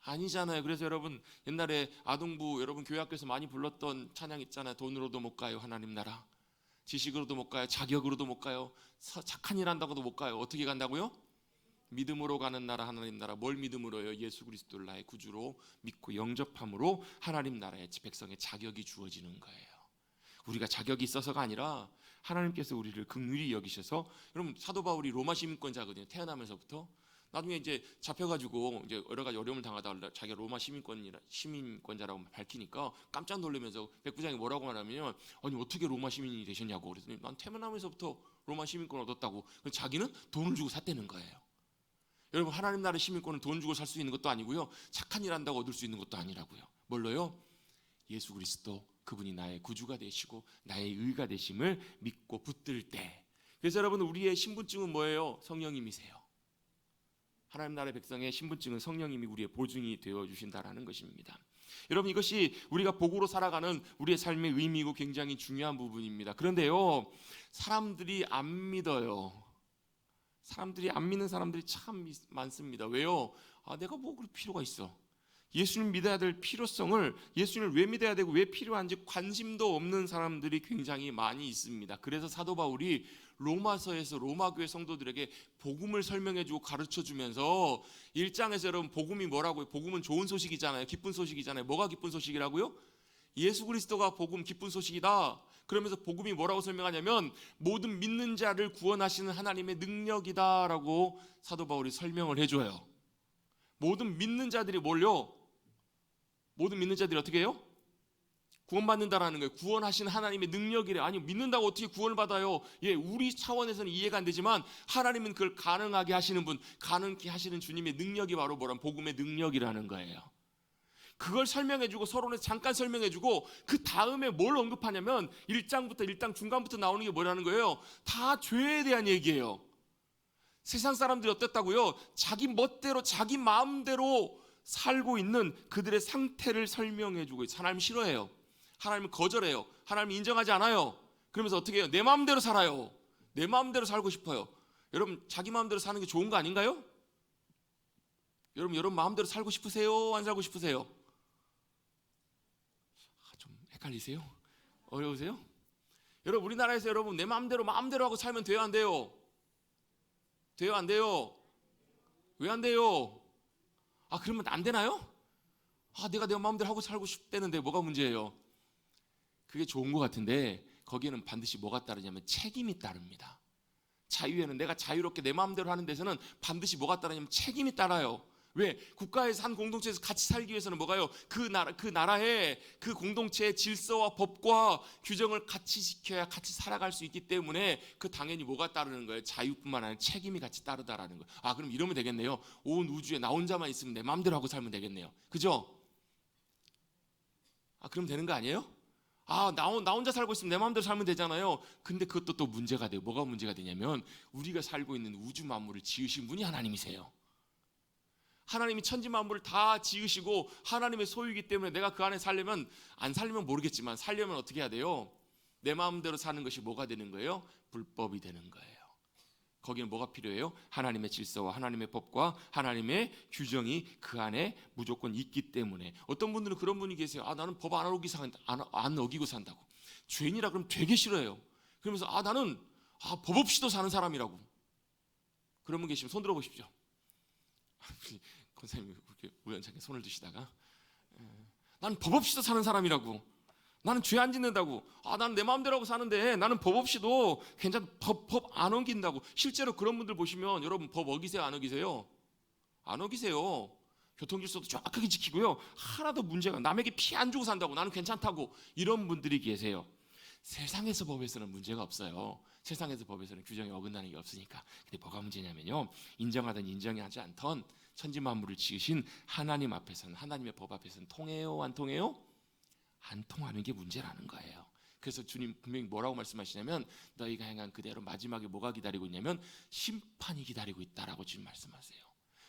아니잖아요. 그래서 여러분, 옛날에 아동부 여러분 교회학교에서 많이 불렀던 찬양 있잖아요. 돈으로도 못 가요 하나님 나라, 지식으로도 못 가요, 자격으로도 못 가요, 착한 일 한다고도 못 가요. 어떻게 간다고요? 믿음으로 가는 나라, 하나님 나라. 뭘 믿음으로요? 예수 그리스도를 나의 구주로 믿고 영접함으로 하나님 나라의 백성의 자격이 주어지는 거예요. 우리가 자격이 있어서가 아니라 하나님께서 우리를 긍휼히 여기셔서, 여러분 사도 바울이 로마 시민권자거든요. 태어나면서부터. 나중에 이제 잡혀가지고 이제 여러 가지 어려움을 당하다가 자기가 로마 시민권자라고 밝히니까 깜짝 놀라면서 백부장이 뭐라고 말하면, 아니 어떻게 로마 시민이 되셨냐고. 그랬더니 난 태어나면서부터 로마 시민권 얻었다고. 자기는 돈을 주고 샀다는 거예요. 여러분, 하나님 나라의 시민권은 돈 주고 살 수 있는 것도 아니고요, 착한 일 한다고 얻을 수 있는 것도 아니라고요. 뭘로요? 예수 그리스도, 그분이 나의 구주가 되시고 나의 의가 되심을 믿고 붙들 때. 그래서 여러분, 우리의 신분증은 뭐예요? 성령님이세요. 하나님 나라의 백성의 신분증은 성령님이 우리의 보증이 되어주신다라는 것입니다. 여러분, 이것이 우리가 복으로 살아가는 우리의 삶의 의미이고 굉장히 중요한 부분입니다. 그런데요, 사람들이 안 믿어요. 사람들이 안 믿는 사람들이 참 많습니다. 왜요? 내가 뭐 그럴 필요가 있어. 예수님 믿어야 될 필요성을, 예수님을 왜 믿어야 되고 왜 필요한지 관심도 없는 사람들이 굉장히 많이 있습니다. 그래서 사도 바울이 로마서에서 로마 교회 성도들에게 복음을 설명해주고 가르쳐주면서 1장에서 여러분, 복음이 뭐라고요? 복음은 좋은 소식이잖아요. 기쁜 소식이잖아요. 뭐가 기쁜 소식이라고요? 예수 그리스도가 복음, 기쁜 소식이다. 그러면서 복음이 뭐라고 설명하냐면 모든 믿는 자를 구원하시는 하나님의 능력이다라고 사도 바울이 설명을 해줘요. 모든 믿는 자들이 뭘요? 모든 믿는 자들이 어떻게 해요? 구원받는다라는 거예요. 구원하시는 하나님의 능력이래. 아니, 믿는다고 어떻게 구원을 받아요? 예, 우리 차원에서는 이해가 안 되지만 하나님은 그걸 가능하게 하시는 분, 가능케 하시는 주님의 능력이 바로 뭐란, 복음의 능력이라는 거예요. 그걸 설명해주고, 서론에서 잠깐 설명해주고, 그 다음에 뭘 언급하냐면 1장 중간부터 나오는 게 뭐라는 거예요? 다 죄에 대한 얘기예요. 세상 사람들이 어땠다고요? 자기 멋대로, 자기 마음대로 살고 있는 그들의 상태를 설명해주고 있어요. 하나님 싫어해요. 하나님은 거절해요. 하나님 인정하지 않아요. 그러면서 어떻게 해요? 내 마음대로 살아요. 내 마음대로 살고 싶어요. 여러분, 자기 마음대로 사는 게 좋은 거 아닌가요? 여러분 마음대로 살고 싶으세요? 안 살고 싶으세요? 헷갈리세요? 어려우세요? 여러분, 우리나라에서 여러분 내 마음대로 하고 살면 돼요, 안 돼요? 돼요, 안 돼요? 왜 안 돼요? 그러면 안 되나요? 내가 내 마음대로 하고 살고 싶다는데 뭐가 문제예요? 그게 좋은 것 같은데 거기에는 반드시 뭐가 따르냐면 책임이 따릅니다. 자유에는, 내가 자유롭게 내 마음대로 하는 데서는 반드시 뭐가 따르냐면 책임이 따라요. 왜? 국가에서 한 공동체에서 같이 살기 위해서는 뭐가요? 그 나라의 그 공동체의 질서와 법과 규정을 같이 지켜야 같이 살아갈 수 있기 때문에 그 당연히 뭐가 따르는 거예요? 자유뿐만 아니라 책임이 같이 따르다라는 거예요. 그럼 이러면 되겠네요. 온 우주에 나 혼자만 있으면 내 마음대로 하고 살면 되겠네요. 그죠? 그럼 되는 거 아니에요? 나 혼자 살고 있으면 내 마음대로 살면 되잖아요. 근데 그것도 또 문제가 돼요. 뭐가 문제가 되냐면 우리가 살고 있는 우주 만물을 지으신 분이 하나님이세요. 하나님이 천지 만물을 다 지으시고 하나님의 소유이기 때문에 내가 그 안에 살려면, 안 살려면 모르겠지만 살려면 어떻게 해야 돼요? 내 마음대로 사는 것이 뭐가 되는 거예요? 불법이 되는 거예요. 거기는 뭐가 필요해요? 하나님의 질서와 하나님의 법과 하나님의 규정이 그 안에 무조건 있기 때문에. 어떤 분들은 그런 분이 계세요. 나는 법 안 어기고 산다고. 죄인이라 그러면 되게 싫어해요. 그러면서 나는 법 없이도 사는 사람이라고. 그런 분 계시면 손 들어 보십시오. 권사님이 그렇게 우연찮게 손을 드시다가, 나는 법 없이도 사는 사람이라고. 나는 죄 안 짓는다고. 나는 내 마음대로 하고 사는데 나는 법 없이도 괜찮아. 법 안 어긴다고. 실제로 그런 분들 보시면 여러분 법 어기세요, 안 어기세요? 안 어기세요. 교통질서도 정확하게 지키고요. 하나도 문제가, 남에게 피해 안 주고 산다고. 나는 괜찮다고. 이런 분들이 계세요. 세상에서 법에서는 문제가 없어요. 세상에서 법에서는 규정이 어긋나는 게 없으니까. 근데 뭐가 문제냐면요, 인정하든 인정하지 않던 천지 만물을 지으신 하나님 앞에서는, 하나님의 법 앞에서는 통해요, 안 통해요? 안 통하는 게 문제라는 거예요. 그래서 주님 분명히 뭐라고 말씀하시냐면 너희가 행한 그대로 마지막에 뭐가 기다리고 있냐면 심판이 기다리고 있다라고 주님 말씀하세요.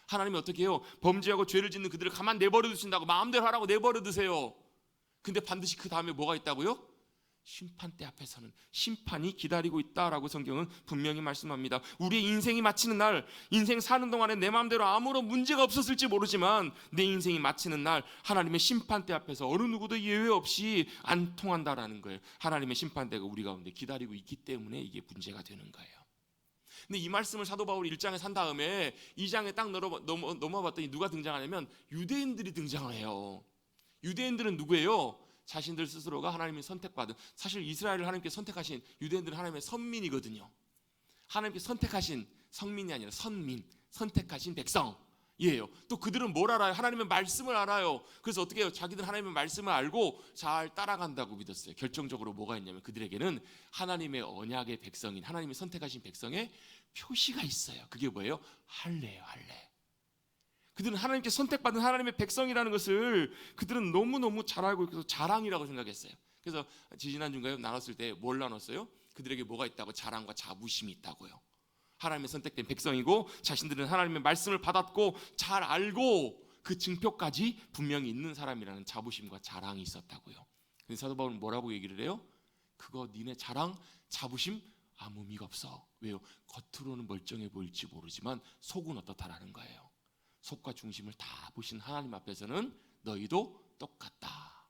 하나님이 어떻게 해요? 범죄하고 죄를 짓는 그들을 가만 내버려 두신다고. 마음대로 하라고 내버려 두세요. 근데 반드시 그 다음에 뭐가 있다고요? 심판대 앞에서는 심판이 기다리고 있다라고 성경은 분명히 말씀합니다. 우리의 인생이 마치는 날, 인생 사는 동안에 내 마음대로 아무런 문제가 없었을지 모르지만 내 인생이 마치는 날 하나님의 심판대 앞에서 어느 누구도 예외 없이 안 통한다라는 거예요. 하나님의 심판대가 우리 가운데 기다리고 있기 때문에 이게 문제가 되는 거예요. 근데 이 말씀을 사도 바울이 1장에 산 다음에 2장에 딱 넘어봤더니 누가 등장하냐면 유대인들이 등장을 해요. 유대인들은 누구예요? 자신들 스스로가 하나님이 선택받은, 사실 이스라엘을 하나님께 선택하신 유대인들은 하나님의 선민이거든요. 하나님께 선택하신 성민이 아니라 선민, 선택하신 백성이에요. 또 그들은 뭘 알아요? 하나님의 말씀을 알아요. 그래서 어떻게 해요? 자기들 하나님의 말씀을 알고 잘 따라간다고 믿었어요. 결정적으로 뭐가 있냐면 그들에게는 하나님의 언약의 백성인, 하나님이 선택하신 백성의 표시가 있어요. 그게 뭐예요? 할례예요, 할례. 그들은 하나님께 선택받은 하나님의 백성이라는 것을 그들은 너무너무 잘 알고 있어서 자랑이라고 생각했어요. 그래서 지지난주인가요? 나눴을 때 뭘 나눴어요? 그들에게 뭐가 있다고? 자랑과 자부심이 있다고요. 하나님의 선택된 백성이고 자신들은 하나님의 말씀을 받았고 잘 알고 그 증표까지 분명히 있는 사람이라는 자부심과 자랑이 있었다고요. 근데 사도 바울은 뭐라고 얘기를 해요? 그거 니네 자랑, 자부심 아무 의미가 없어. 왜요? 겉으로는 멀쩡해 보일지 모르지만 속은 어떻다라는 거예요. 속과 중심을 다 보신 하나님 앞에서는 너희도 똑같다.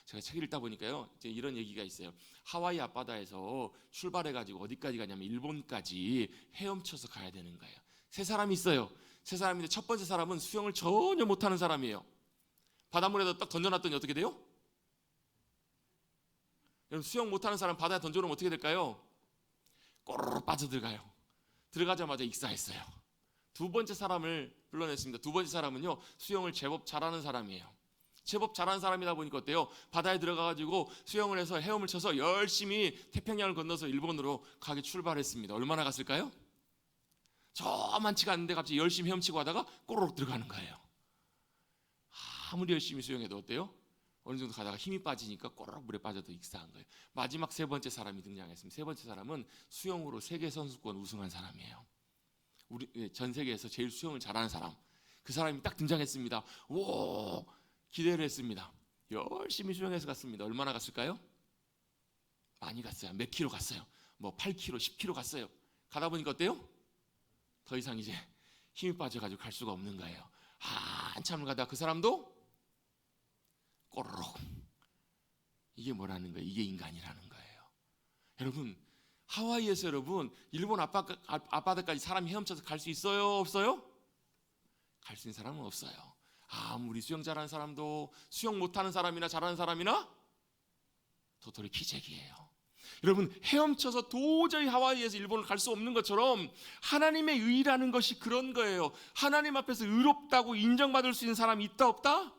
제가 책 읽다 보니까요, 이제 이런 얘기가 있어요. 하와이 앞바다에서 출발해가지고 어디까지 가냐면 일본까지 헤엄쳐서 가야 되는 거예요. 세 사람이 있어요. 세 사람인데 첫 번째 사람은 수영을 전혀 못하는 사람이에요. 바닷물에다 딱 던져놨더니 어떻게 돼요? 여러분, 수영 못하는 사람 바다에 던져놓으면 어떻게 될까요? 꼬르륵 빠져들어가요. 들어가자마자 익사했어요. 두 번째 사람을 불러냈습니다. 두 번째 사람은요, 수영을 제법 잘하는 사람이에요. 제법 잘하는 사람이다 보니까 어때요? 바다에 들어가가지고 수영을 해서 헤엄을 쳐서 열심히 태평양을 건너서 일본으로 가게 출발했습니다. 얼마나 갔을까요? 저만치가 않는데 갑자기 열심히 헤엄치고 하다가 꼬르륵 들어가는 거예요. 아무리 열심히 수영해도 어때요? 어느 정도 가다가 힘이 빠지니까 꼬르륵 물에 빠져도 익사한 거예요. 마지막 세 번째 사람이 등장했습니다. 세 번째 사람은 수영으로 세계 선수권 우승한 사람이에요. 우리 전 세계에서 제일 수영을 잘하는 사람, 그 사람이 딱 등장했습니다. 오, 기대를 했습니다. 열심히 수영해서 갔습니다. 얼마나 갔을까요? 많이 갔어요. 몇 킬로 갔어요. 뭐 8킬로, 10킬로 갔어요. 가다 보니까 어때요? 더 이상 이제 힘이 빠져가지고 갈 수가 없는 거예요. 한참을 가다 그 사람도 꼬르륵 이게 뭐라는 거예요? 이게 인간이라는 거예요. 여러분, 하와이에서 여러분 일본 앞바다까지 사람이 헤엄쳐서 갈 수 있어요? 없어요? 갈 수 있는 사람은 없어요. 아무리 수영 잘하는 사람도 수영 못하는 사람이나 잘하는 사람이나 도토리 키재기예요. 여러분, 헤엄쳐서 도저히 하와이에서 일본을 갈 수 없는 것처럼 하나님의 의라는 것이 그런 거예요. 하나님 앞에서 의롭다고 인정받을 수 있는 사람이 있다 없다?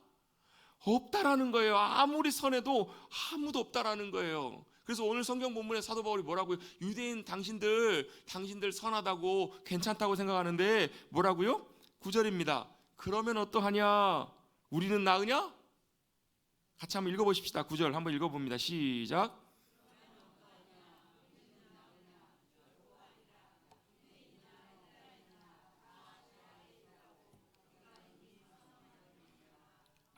없다라는 거예요. 아무리 선해도 아무도 없다라는 거예요. 그래서 오늘 성경 본문에 사도 바울이 뭐라고요? 유대인 당신들 선하다고 괜찮다고 생각하는데 뭐라고요? 9절입니다. 그러면 어떠하냐? 우리는 나으냐? 같이 한번 읽어보십시다. 9절 한번 읽어봅니다. 시작.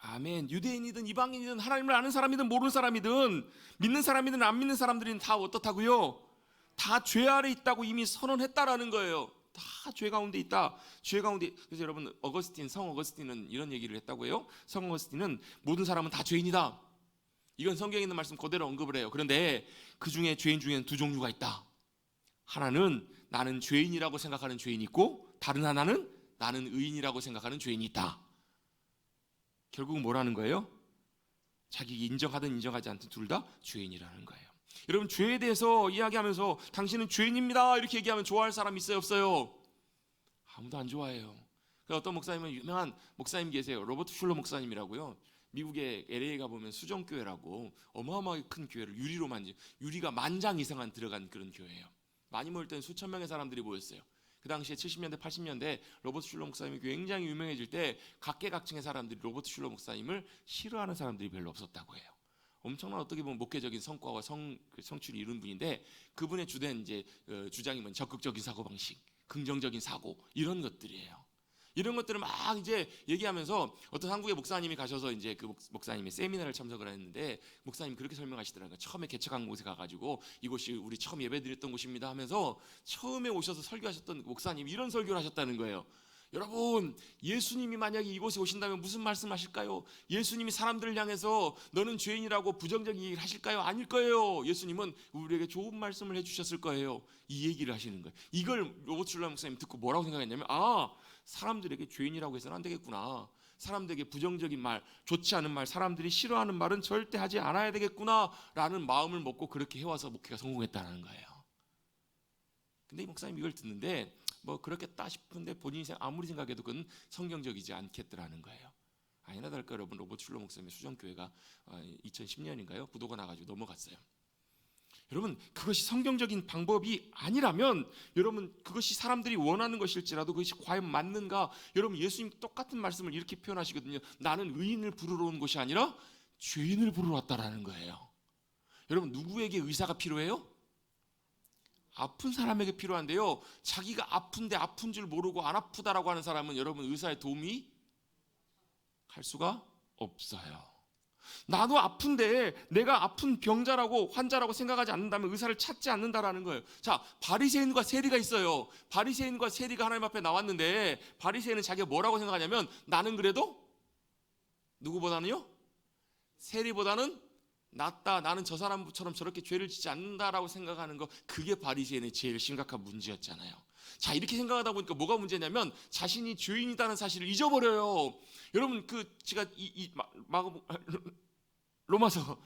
아멘. 유대인이든 이방인이든 하나님을 아는 사람이든 모르는 사람이든 믿는 사람이든 안 믿는 사람들은 다 어떻다고요? 다 죄 아래 있다고 이미 선언했다라는 거예요. 다 죄 가운데 있다. 죄 가운데. 그래서 여러분, 성 어거스틴은 이런 얘기를 했다고 해요. 성 어거스틴은 모든 사람은 다 죄인이다. 이건 성경에 있는 말씀 그대로 언급을 해요. 그런데 그 중에 죄인 중에는 두 종류가 있다. 하나는 나는 죄인이라고 생각하는 죄인이 있고, 다른 하나는 나는 의인이라고 생각하는 죄인이 있다. 결국은 뭐라는 거예요? 자기 인정하든 인정하지 않든 둘 다 죄인이라는 거예요. 여러분, 죄에 대해서 이야기하면서 당신은 죄인입니다 이렇게 얘기하면 좋아할 사람 있어요 없어요? 아무도 안 좋아해요. 어떤 목사님은, 유명한 목사님 계세요. 로버트 슐러 목사님이라고요. 미국의 LA 가보면 수정교회라고 어마어마하게 큰 교회를 유리가 만장 이상 들어간 그런 교회예요. 많이 모일 때는 수천 명의 사람들이 모였어요. 그 당시에 70년대 80년대 로버트 슐러 목사님이 굉장히 유명해질 때 각계각층의 사람들이 로버트 슐러 목사님을 싫어하는 사람들이 별로 없었다고 해요. 엄청난 어떻게 보면 목회적인 성과와 성취를 이룬 분인데, 그분의 주된 주장이 뭐냐, 적극적인 사고방식, 긍정적인 사고, 이런 것들이에요. 이런 것들을 막 이제 얘기하면서 어떤 한국의 목사님이 가셔서 이제 그 목사님이 세미나를 참석을 했는데, 목사님이 그렇게 설명하시더라고요. 처음에 개척한 곳에 가가지고 이곳이 우리 처음 예배드렸던 곳입니다 하면서 처음에 오셔서 설교하셨던 목사님이 이런 설교를 하셨다는 거예요. 여러분, 예수님이 만약에 이곳에 오신다면 무슨 말씀하실까요? 예수님이 사람들을 향해서 너는 죄인이라고 부정적인 얘기를 하실까요? 아닐 거예요. 예수님은 우리에게 좋은 말씀을 해주셨을 거예요. 이 얘기를 하시는 거예요. 이걸 로버트 슐러 목사님이 듣고 뭐라고 생각했냐면, 사람들에게 죄인이라고 해서는 안 되겠구나. 사람들에게 부정적인 말, 좋지 않은 말, 사람들이 싫어하는 말은 절대 하지 않아야 되겠구나 라는 마음을 먹고 그렇게 해와서 목회가 성공했다는 거예요. 근데 이 목사님이 이걸 듣는데 뭐 그렇겠다 싶은데 본인이 아무리 생각해도 그건 성경적이지 않겠더라는 거예요. 아니나 다를까 여러분, 로버트 슐러 목사님의 수정교회가 2010년인가요? 부도가 나가지고 넘어갔어요. 여러분, 그것이 성경적인 방법이 아니라면, 여러분, 그것이 사람들이 원하는 것일지라도 그것이 과연 맞는가? 여러분, 예수님 똑같은 말씀을 이렇게 표현하시거든요. 나는 의인을 부르러 온 것이 아니라 죄인을 부르러 왔다라는 거예요. 여러분, 누구에게 의사가 필요해요? 아픈 사람에게 필요한데요, 자기가 아픈데 아픈 줄 모르고 안 아프다라고 하는 사람은 여러분 의사의 도움이 갈 수가 없어요. 나도 아픈데 내가 아픈 병자라고 환자라고 생각하지 않는다면 의사를 찾지 않는다라는 거예요. 자, 바리새인과 세리가 있어요. 바리새인과 세리가 하나님 앞에 나왔는데, 바리새인은 자기가 뭐라고 생각하냐면, 나는 그래도 누구보다는요, 세리보다는 낫다, 나는 저 사람처럼 저렇게 죄를 짓지 않는다라고 생각하는 거, 그게 바리새인의 제일 심각한 문제였잖아요. 자, 이렇게 생각하다 보니까 뭐가 문제냐면 자신이 죄인이라는 사실을 잊어버려요. 여러분, 제가 로마서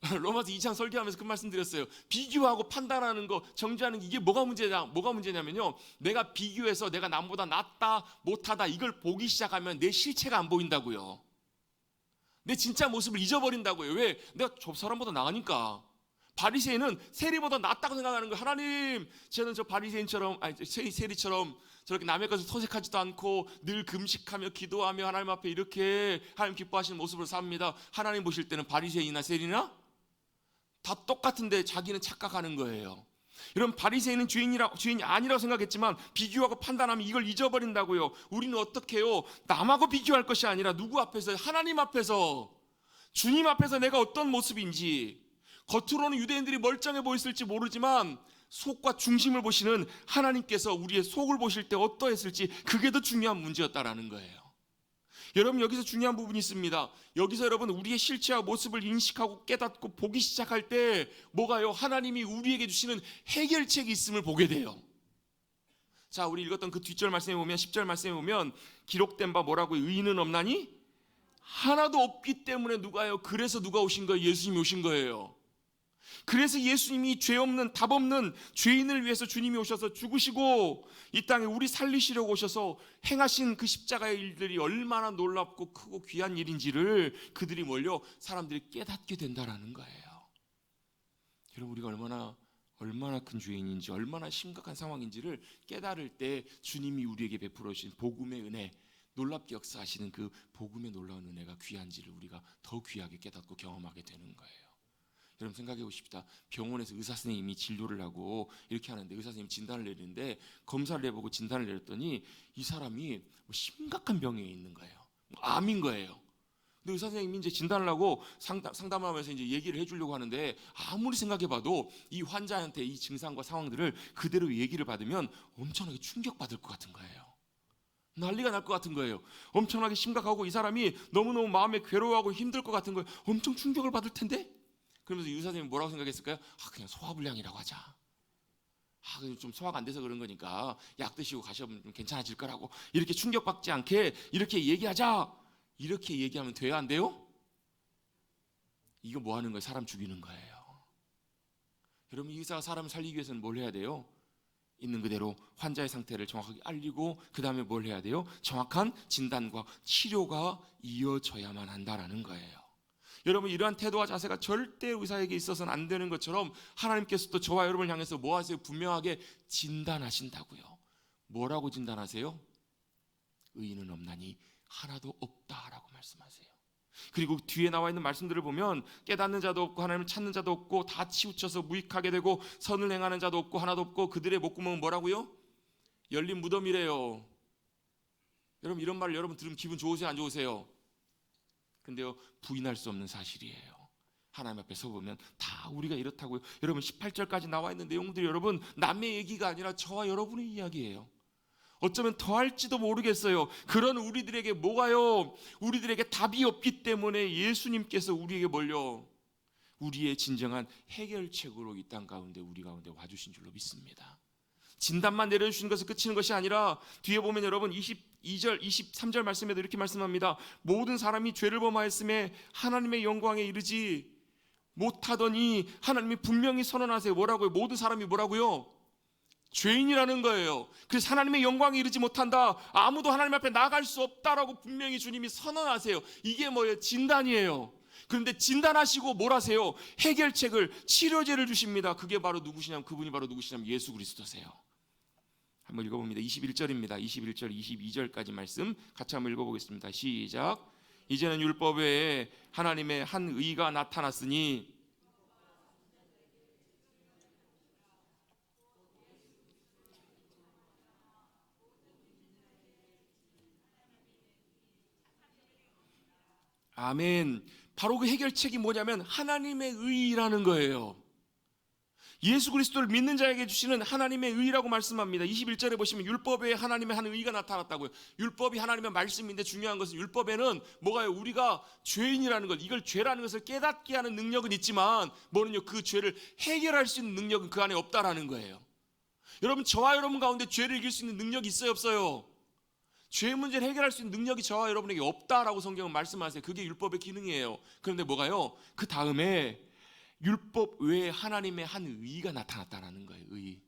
2장 설교하면서 그 말씀 드렸어요. 비교하고 판단하는 거, 정죄하는 게, 이게 뭐가 문제냐면요, 내가 비교해서 내가 남보다 낫다 못하다 이걸 보기 시작하면 내 실체가 안 보인다고요. 내 진짜 모습을 잊어버린다고요. 왜? 내가 저 사람보다 나으니까. 바리새인은 세리보다 낫다고 생각하는 거예요. 하나님, 저는 저 바리새인처럼, 세리처럼 저렇게 남의 것을 토색하지도 않고 늘 금식하며 기도하며 하나님 앞에 이렇게 하나님 기뻐하시는 모습을 삽니다. 하나님 보실 때는 바리새인이나 세리나 다 똑같은데 자기는 착각하는 거예요. 여러분, 바리새인은 죄인이 아니라고 생각했지만 비교하고 판단하면 이걸 잊어버린다고요. 우리는 어떻게 해요? 남하고 비교할 것이 아니라 누구 앞에서? 하나님 앞에서, 주님 앞에서 내가 어떤 모습인지. 겉으로는 유대인들이 멀쩡해 보였을지 모르지만 속과 중심을 보시는 하나님께서 우리의 속을 보실 때 어떠했을지, 그게 더 중요한 문제였다라는 거예요. 여러분 여기서 중요한 부분이 있습니다. 여기서 여러분 우리의 실체와 모습을 인식하고 깨닫고 보기 시작할 때 뭐가요? 하나님이 우리에게 주시는 해결책이 있음을 보게 돼요. 자, 우리 읽었던 그 뒷절 말씀에 보면 10절 말씀에 보면 기록된 바 뭐라고? 의인은 없나니 하나도 없기 때문에 누가요? 그래서 누가 오신 거예요? 예수님이 오신 거예요. 그래서 예수님이 죄 없는 답 없는 죄인을 위해서 주님이 오셔서 죽으시고 이 땅에 우리 살리시려고 오셔서 행하신 그 십자가의 일들이 얼마나 놀랍고 크고 귀한 일인지를 그들이 몰려 사람들이 깨닫게 된다라는 거예요. 여러분 우리가 얼마나 큰 죄인인지 얼마나 심각한 상황인지를 깨달을 때 주님이 우리에게 베풀어 주신 복음의 은혜, 놀랍게 역사하시는 그 복음의 놀라운 은혜가 귀한지를 우리가 더 귀하게 깨닫고 경험하게 되는 거예요. 여러분 생각해 보십시다. 병원에서 의사 선생님이 진료를 하고 이렇게 하는데 의사 선생님이 진단을 내리는데 검사를 해보고 진단을 내렸더니 이 사람이 심각한 병에 있는 거예요. 암인 거예요. 근데 의사 선생님이 이제 진단을 하고 상담을 하면서 이제 얘기를 해주려고 하는데 아무리 생각해봐도 이 환자한테 이 증상과 상황들을 그대로 얘기를 받으면 엄청나게 충격받을 것 같은 거예요. 난리가 날 것 같은 거예요. 엄청나게 심각하고 이 사람이 너무너무 마음에 괴로워하고 힘들 것 같은 거예요. 엄청 충격을 받을 텐데? 그러면서 의사 선생님이 뭐라고 생각했을까요? 그냥 소화불량이라고 하자. 좀 소화가 안 돼서 그런 거니까 약 드시고 가시면 좀 괜찮아질 거라고. 이렇게 충격받지 않게 이렇게 얘기하자. 이렇게 얘기하면 돼요? 안 돼요? 이거 뭐 하는 거예요? 사람 죽이는 거예요. 여러분 이 의사가 사람을 살리기 위해서는 뭘 해야 돼요? 있는 그대로 환자의 상태를 정확하게 알리고 그 다음에 뭘 해야 돼요? 정확한 진단과 치료가 이어져야만 한다라는 거예요. 여러분 이러한 태도와 자세가 절대 의사에게 있어서는 안 되는 것처럼 하나님께서도 저와 여러분을 향해서 뭐 하세요? 분명하게 진단하신다고요. 뭐라고 진단하세요? 의인은 없나니 하나도 없다라고 말씀하세요. 그리고 뒤에 나와 있는 말씀들을 보면 깨닫는 자도 없고 하나님을 찾는 자도 없고 다 치우쳐서 무익하게 되고 선을 행하는 자도 없고 하나도 없고 그들의 목구멍은 뭐라고요? 열린 무덤이래요. 여러분 이런 말을 여러분 들으면 기분 좋으세요? 안 좋으세요? 근데요 부인할 수 없는 사실이에요. 하나님 앞에 서보면 다 우리가 이렇다고요. 여러분 18절까지 나와 있는 내용들이 여러분 남의 얘기가 아니라 저와 여러분의 이야기예요. 어쩌면 더 할지도 모르겠어요. 그런 우리들에게 뭐가요? 우리들에게 답이 없기 때문에 예수님께서 우리에게 몰려 우리의 진정한 해결책으로 이 땅 가운데 우리 가운데 와주신 줄로 믿습니다. 진단만 내려주시는 것은 끝이는 것이 아니라 뒤에 보면 여러분 22절 23절 말씀에도 이렇게 말씀합니다. 모든 사람이 죄를 범하였음에 하나님의 영광에 이르지 못하더니 하나님이 분명히 선언하세요. 뭐라고요? 모든 사람이 뭐라고요? 죄인이라는 거예요. 그래서 하나님의 영광에 이르지 못한다. 아무도 하나님 앞에 나갈 수 없다라고 분명히 주님이 선언하세요. 이게 뭐예요? 진단이에요. 그런데 진단하시고 뭘 하세요? 해결책을, 치료제를 주십니다. 그게 바로 누구시냐면 그분이 바로 누구시냐면 예수 그리스도세요. 한번 읽어봅니다. 21절입니다. 21절, 22절까지 말씀 같이 한번 읽어보겠습니다. 시작. 이제는 율법 외에 하나님의 한 의가 나타났으니 아멘. 바로 그 해결책이 뭐냐면 하나님의 의라는 거예요. 예수 그리스도를 믿는 자에게 주시는 하나님의 의라고 말씀합니다. 21절에 보시면 율법에 하나님의 한 의가 나타났다고요. 율법이 하나님의 말씀인데 중요한 것은 율법에는 뭐가요? 우리가 죄인이라는 것, 이걸 죄라는 것을 깨닫게 하는 능력은 있지만 뭐는요? 그 죄를 해결할 수 있는 능력은 그 안에 없다라는 거예요. 여러분 저와 여러분 가운데 죄를 이길 수 있는 능력이 있어요? 없어요? 죄 문제를 해결할 수 있는 능력이 저와 여러분에게 없다라고 성경은 말씀하세요. 그게 율법의 기능이에요. 그런데 뭐가요? 그 다음에 율법 외에 하나님의 한 의가 나타났다라는 거예요. 의.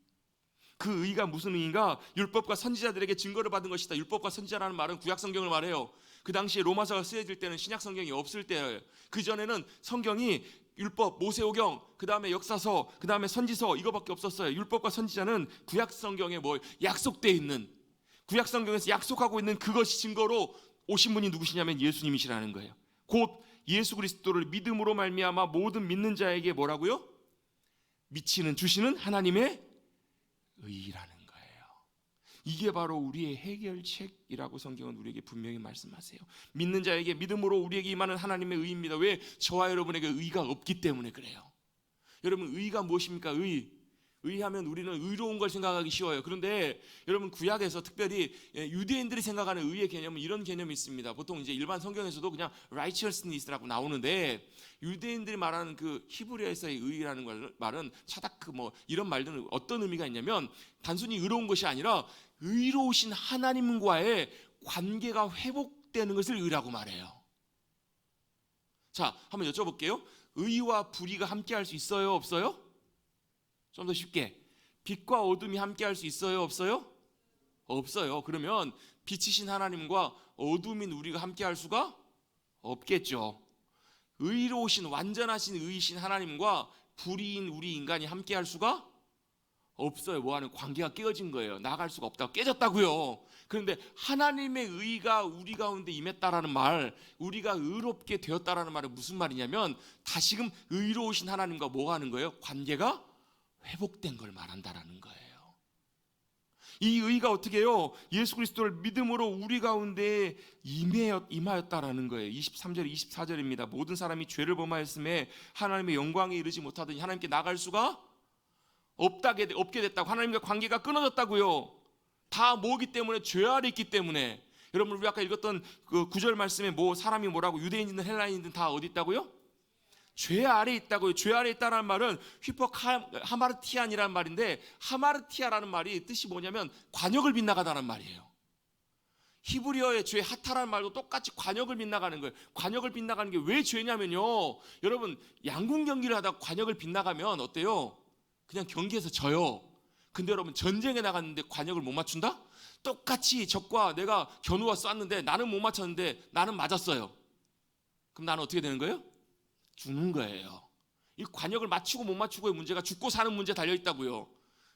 그 의가 무슨 의인가? 율법과 선지자들에게 증거를 받은 것이다. 율법과 선지자라는 말은 구약 성경을 말해요. 그 당시에 로마서가 쓰여질 때는 신약 성경이 없을 때예요. 그 전에는 성경이 율법, 모세오경, 그 다음에 역사서, 그 다음에 선지서 이거밖에 없었어요. 율법과 선지자는 구약 성경에 뭐 약속되어 있는, 구약 성경에서 약속하고 있는 그것이 증거로 오신 분이 누구시냐면 예수님이시라는 거예요. 곧 예수 그리스도를 믿음으로 말미암아 모든 믿는 자에게 뭐라고요? 미치는 주시는 하나님의 의라는 거예요. 이게 바로 우리의 해결책이라고 성경은 우리에게 분명히 말씀하세요. 믿는 자에게 믿음으로 우리에게 임하는 하나님의 의입니다. 왜? 저와 여러분에게 의가 없기 때문에 그래요. 여러분 의가 무엇입니까? 의. 의하면 우리는 의로운 걸 생각하기 쉬워요. 그런데 여러분 구약에서 특별히 유대인들이 생각하는 의의 개념은 이런 개념이 있습니다. 보통 이제 일반 성경에서도 그냥 righteousness라고 나오는데 유대인들이 말하는 그 히브리어에서의 의라는 말은 차다크 뭐 이런 말들은 어떤 의미가 있냐면 단순히 의로운 것이 아니라 의로우신 하나님과의 관계가 회복되는 것을 의라고 말해요. 자, 한번 여쭤볼게요. 의와 불의가 함께할 수 있어요, 없어요? 좀 더 쉽게, 빛과 어둠이 함께할 수 있어요, 없어요? 없어요. 그러면 빛이신 하나님과 어둠인 우리가 함께할 수가 없겠죠. 의로우신 완전하신 의이신 하나님과 불의인 우리 인간이 함께할 수가 없어요. 뭐하는 관계가 깨어진 거예요. 나아갈 수가 없다고 깨졌다고요. 그런데 하나님의 의가 우리 가운데 임했다라는 말, 우리가 의롭게 되었다라는 말은 무슨 말이냐면 다시금 의로우신 하나님과 뭐가 하는 거예요? 관계가 회복된 걸 말한다라는 거예요. 이 의가 어떻게 해요? 예수 그리스도를 믿음으로 우리 가운데 임하였다라는 거예요. 23절 24절입니다. 모든 사람이 죄를 범하였음에 하나님의 영광에 이르지 못하더니 하나님께 나갈 수가 없게 됐다고. 하나님과 관계가 끊어졌다고요. 다 뭐기 때문에? 죄 아래 있기 때문에. 여러분 우리 아까 읽었던 그 9절 말씀에 뭐 사람이 뭐라고 유대인이든 헬라인이든 다 어디 있다고요? 죄 아래 있다고요. 죄 아래 있다는 말은 하마르티안이라는 말인데 하마르티아라는 말이 뜻이 뭐냐면 관역을 빗나가다는 말이에요. 히브리어의 죄 하타라는 말도 똑같이 관역을 빗나가는 거예요. 관역을 빗나가는 게 왜 죄냐면요. 여러분 양궁 경기를 하다가 관역을 빗나가면 어때요? 그냥 경기에서 져요. 근데 여러분 전쟁에 나갔는데 관역을 못 맞춘다? 똑같이 적과 내가 겨누어 쐈는데 나는 못 맞췄는데 나는 맞았어요. 그럼 나는 어떻게 되는 거예요? 죽는 거예요. 이 관역을 맞추고 못 맞추고의 문제가 죽고 사는 문제 달려있다고요.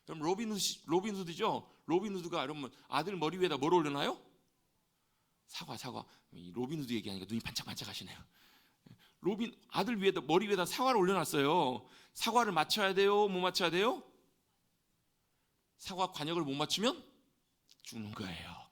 그럼 로빈후드죠? 로빈후드가 여러분 아들 머리 위에다 뭘 올려놔요? 사과. 이 로빈후드 얘기하니까 눈이 반짝반짝 하시네요. 아들 위에다 머리 위에다 사과를 올려놨어요. 사과를 맞춰야 돼요? 못 맞춰야 돼요? 사과 관역을 못 맞추면 죽는 거예요.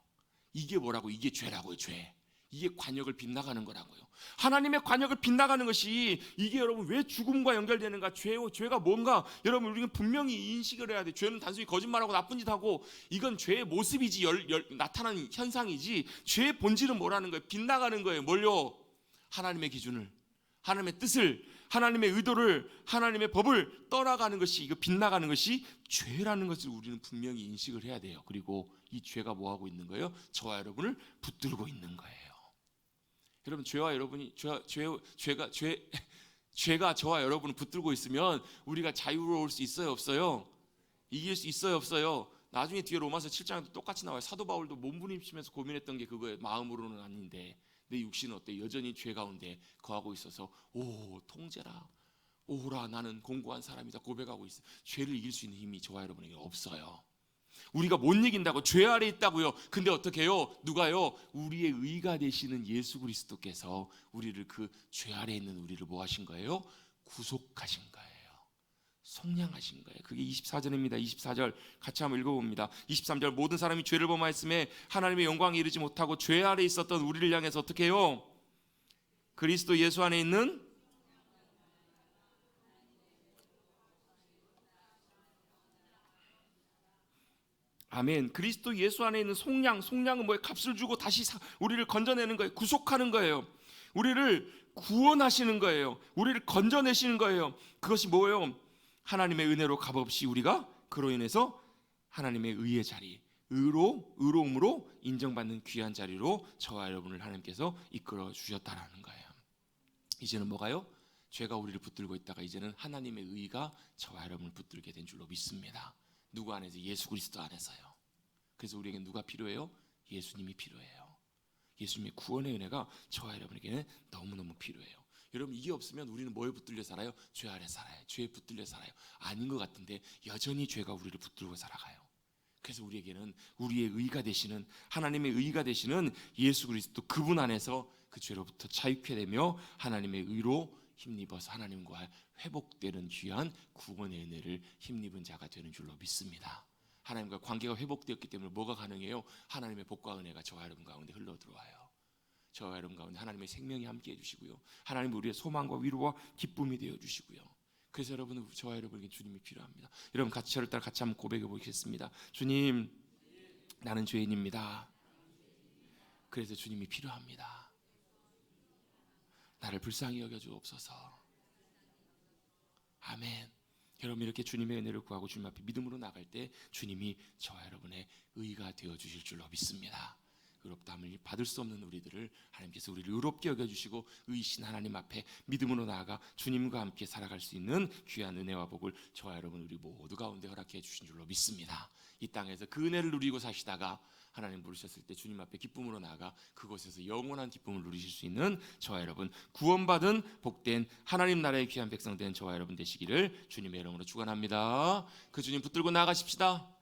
이게 뭐라고? 이게 죄라고요. 죄. 이게 관역을 빗나가는 거라고요. 하나님의 관역을 빗나가는 것이 이게 여러분 왜 죽음과 연결되는가? 죄가 뭔가? 여러분 우리는 분명히 인식을 해야 돼. 죄는 단순히 거짓말하고 나쁜 짓하고 이건 죄의 모습이지 나타나는 현상이지 죄의 본질은 뭐라는 거예요? 빗나가는 거예요. 뭘요? 하나님의 기준을, 하나님의 뜻을, 하나님의 의도를, 하나님의 법을 떠나가는 것이, 이거 빗나가는 것이 죄라는 것을 우리는 분명히 인식을 해야 돼요. 그리고 이 죄가 뭐하고 있는 거예요? 저와 여러분을 붙들고 있는 거예요. 여러분 죄가 저와 여러분을 붙들고 있으면 우리가 자유로울 수 있어요, 없어요? 이길 수 있어요, 없어요? 나중에 뒤에 로마서 7장에도 똑같이 나와요. 사도 바울도 몸부림치면서 고민했던 게 그거예요. 마음으로는 아닌데 내 육신은 어때? 여전히 죄 가운데 거하고 있어서 오 통제라, 오라 나는 공고한 사람이다 고백하고 있어요. 죄를 이길 수 있는 힘이 저와 여러분에게 없어요. 우리가 못 이긴다고 죄 아래 있다고요. 근데 어떻게 해요? 누가요? 우리의 의가 되시는 예수 그리스도께서 우리를 그 죄 아래 있는 우리를 뭐 하신 거예요? 구속하신 거예요. 속량하신 거예요. 그게 24절입니다. 24절 같이 한번 읽어봅니다. 23절 모든 사람이 죄를 범하였음에 하나님의 영광에 이르지 못하고 죄 아래 있었던 우리를 향해서 어떻게 해요? 그리스도 예수 안에 있는 아멘. 그리스도 예수 안에 있는 속량은 뭐예요? 값을 주고 다시 우리를 건져내는 거예요. 구속하는 거예요. 우리를 구원하시는 거예요. 우리를 건져내시는 거예요. 그것이 뭐예요? 하나님의 은혜로 값없이 우리가 그로 인해서 하나님의 의의 자리, 의로움으로 인정받는 귀한 자리로 저와 여러분을 하나님께서 이끌어 주셨다라는 거예요. 이제는 뭐가요? 죄가 우리를 붙들고 있다가 이제는 하나님의 의가 저와 여러분을 붙들게 된 줄로 믿습니다. 누구 안에서? 예수 그리스도 안에서요. 그래서 우리에게 누가 필요해요? 예수님이 필요해요. 예수님의 구원의 은혜가 저와 여러분에게는 너무너무 필요해요. 여러분 이게 없으면 우리는 뭐에 붙들려 살아요? 죄 아래 살아요. 죄에 붙들려 살아요. 아닌 것 같은데 여전히 죄가 우리를 붙들고 살아가요. 그래서 우리에게는 우리의 의가 되시는, 하나님의 의가 되시는 예수 그리스도 그분 안에서 그 죄로부터 자유케 되며 하나님의 의로 힘입어서 하나님과 회복되는 귀한 구원의 은혜를 힘입은 자가 되는 줄로 믿습니다. 하나님과 관계가 회복되었기 때문에 뭐가 가능해요? 하나님의 복과 은혜가 저와 여러분 가운데 흘러 들어와요. 저와 여러분 가운데 하나님의 생명이 함께 해주시고요, 하나님 우리의 소망과 위로와 기쁨이 되어주시고요, 그래서 여러분, 저와 여러분에게 주님이 필요합니다. 여러분 같이 저를 따라 같이 한번 고백해 보겠습니다. 주님, 나는 죄인입니다. 그래서 주님이 필요합니다. 나를 불쌍히 여겨 주옵소서. 아멘. 여러분 이렇게 주님의 은혜를 구하고 주님 앞에 믿음으로 나갈 때 주님이 저와 여러분의 의가 되어 주실 줄로 믿습니다. 의롭다함을 받을 수 없는 우리들을 하나님께서 우리를 의롭게 여겨주시고 의이신 하나님 앞에 믿음으로 나아가 주님과 함께 살아갈 수 있는 귀한 은혜와 복을 저와 여러분 우리 모두 가운데 허락해 주신 줄로 믿습니다. 이 땅에서 그 은혜를 누리고 사시다가 하나님 부르셨을 때 주님 앞에 기쁨으로 나아가 그곳에서 영원한 기쁨을 누리실 수 있는 저와 여러분, 구원받은 복된 하나님 나라의 귀한 백성 된 저와 여러분 되시기를 주님의 이름으로 축원합니다. 그 주님 붙들고 나아가십시다.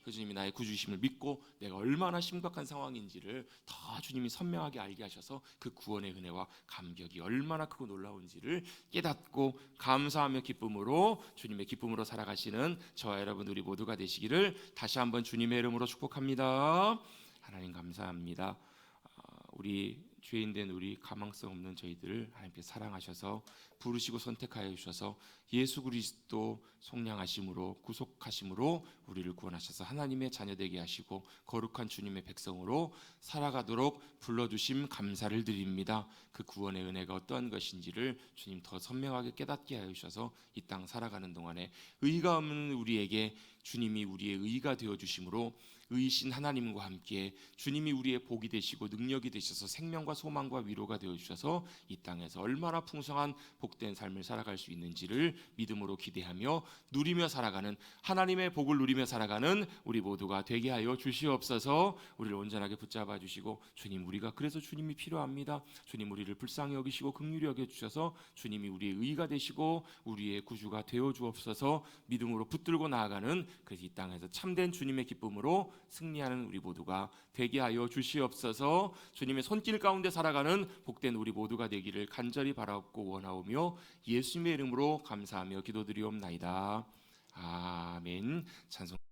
그 주님이 나의 구주이심을 믿고 내가 얼마나 심각한 상황인지를 더 주님이 선명하게 알게 하셔서 그 구원의 은혜와 감격이 얼마나 크고 놀라운지를 깨닫고 감사하며 기쁨으로 주님의 기쁨으로 살아가시는 저와 여러분 우리 모두가 되시기를 다시 한번 주님의 이름으로 축복합니다. 하나님 감사합니다. 우리 죄인된 우리 가망성 없는 저희들을 하나님께서 사랑하셔서 부르시고 선택하여 주셔서 예수 그리스도 속량하심으로 구속하심으로 우리를 구원하셔서 하나님의 자녀되게 하시고 거룩한 주님의 백성으로 살아가도록 불러주심 감사를 드립니다. 그 구원의 은혜가 어떠한 것인지를 주님 더 선명하게 깨닫게 하여 주셔서 이 땅 살아가는 동안에 의가 없는 우리에게 주님이 우리의 의가 되어 주심으로 의이신 하나님과 함께 주님이 우리의 복이 되시고 능력이 되셔서 생명과 소망과 위로가 되어 주셔서 이 땅에서 얼마나 풍성한 복된 삶을 살아갈 수 있는지를 믿음으로 기대하며 누리며 살아가는 하나님의 복을 누리며 살아가는 우리 모두가 되게 하여 주시옵소서. 우리를 온전하게 붙잡아 주시고 주님 우리가 그래서 주님이 필요합니다. 주님 우리를 불쌍히 여기시고 긍휼히 여겨 주셔서 주님이 우리의 의가 되시고 우리의 구주가 되어 주옵소서. 믿음으로 붙들고 나아가는 그래서 이 땅에서 참된 주님의 기쁨으로 승리하는 우리 모두가 되게 하여 주시옵소서. 주님의 손길 가운데 살아가는 복된 우리 모두가 되기를 간절히 바라옵고 원하오며 예수님의 이름으로 감사하며 기도드리옵나이다. 아멘. 찬송.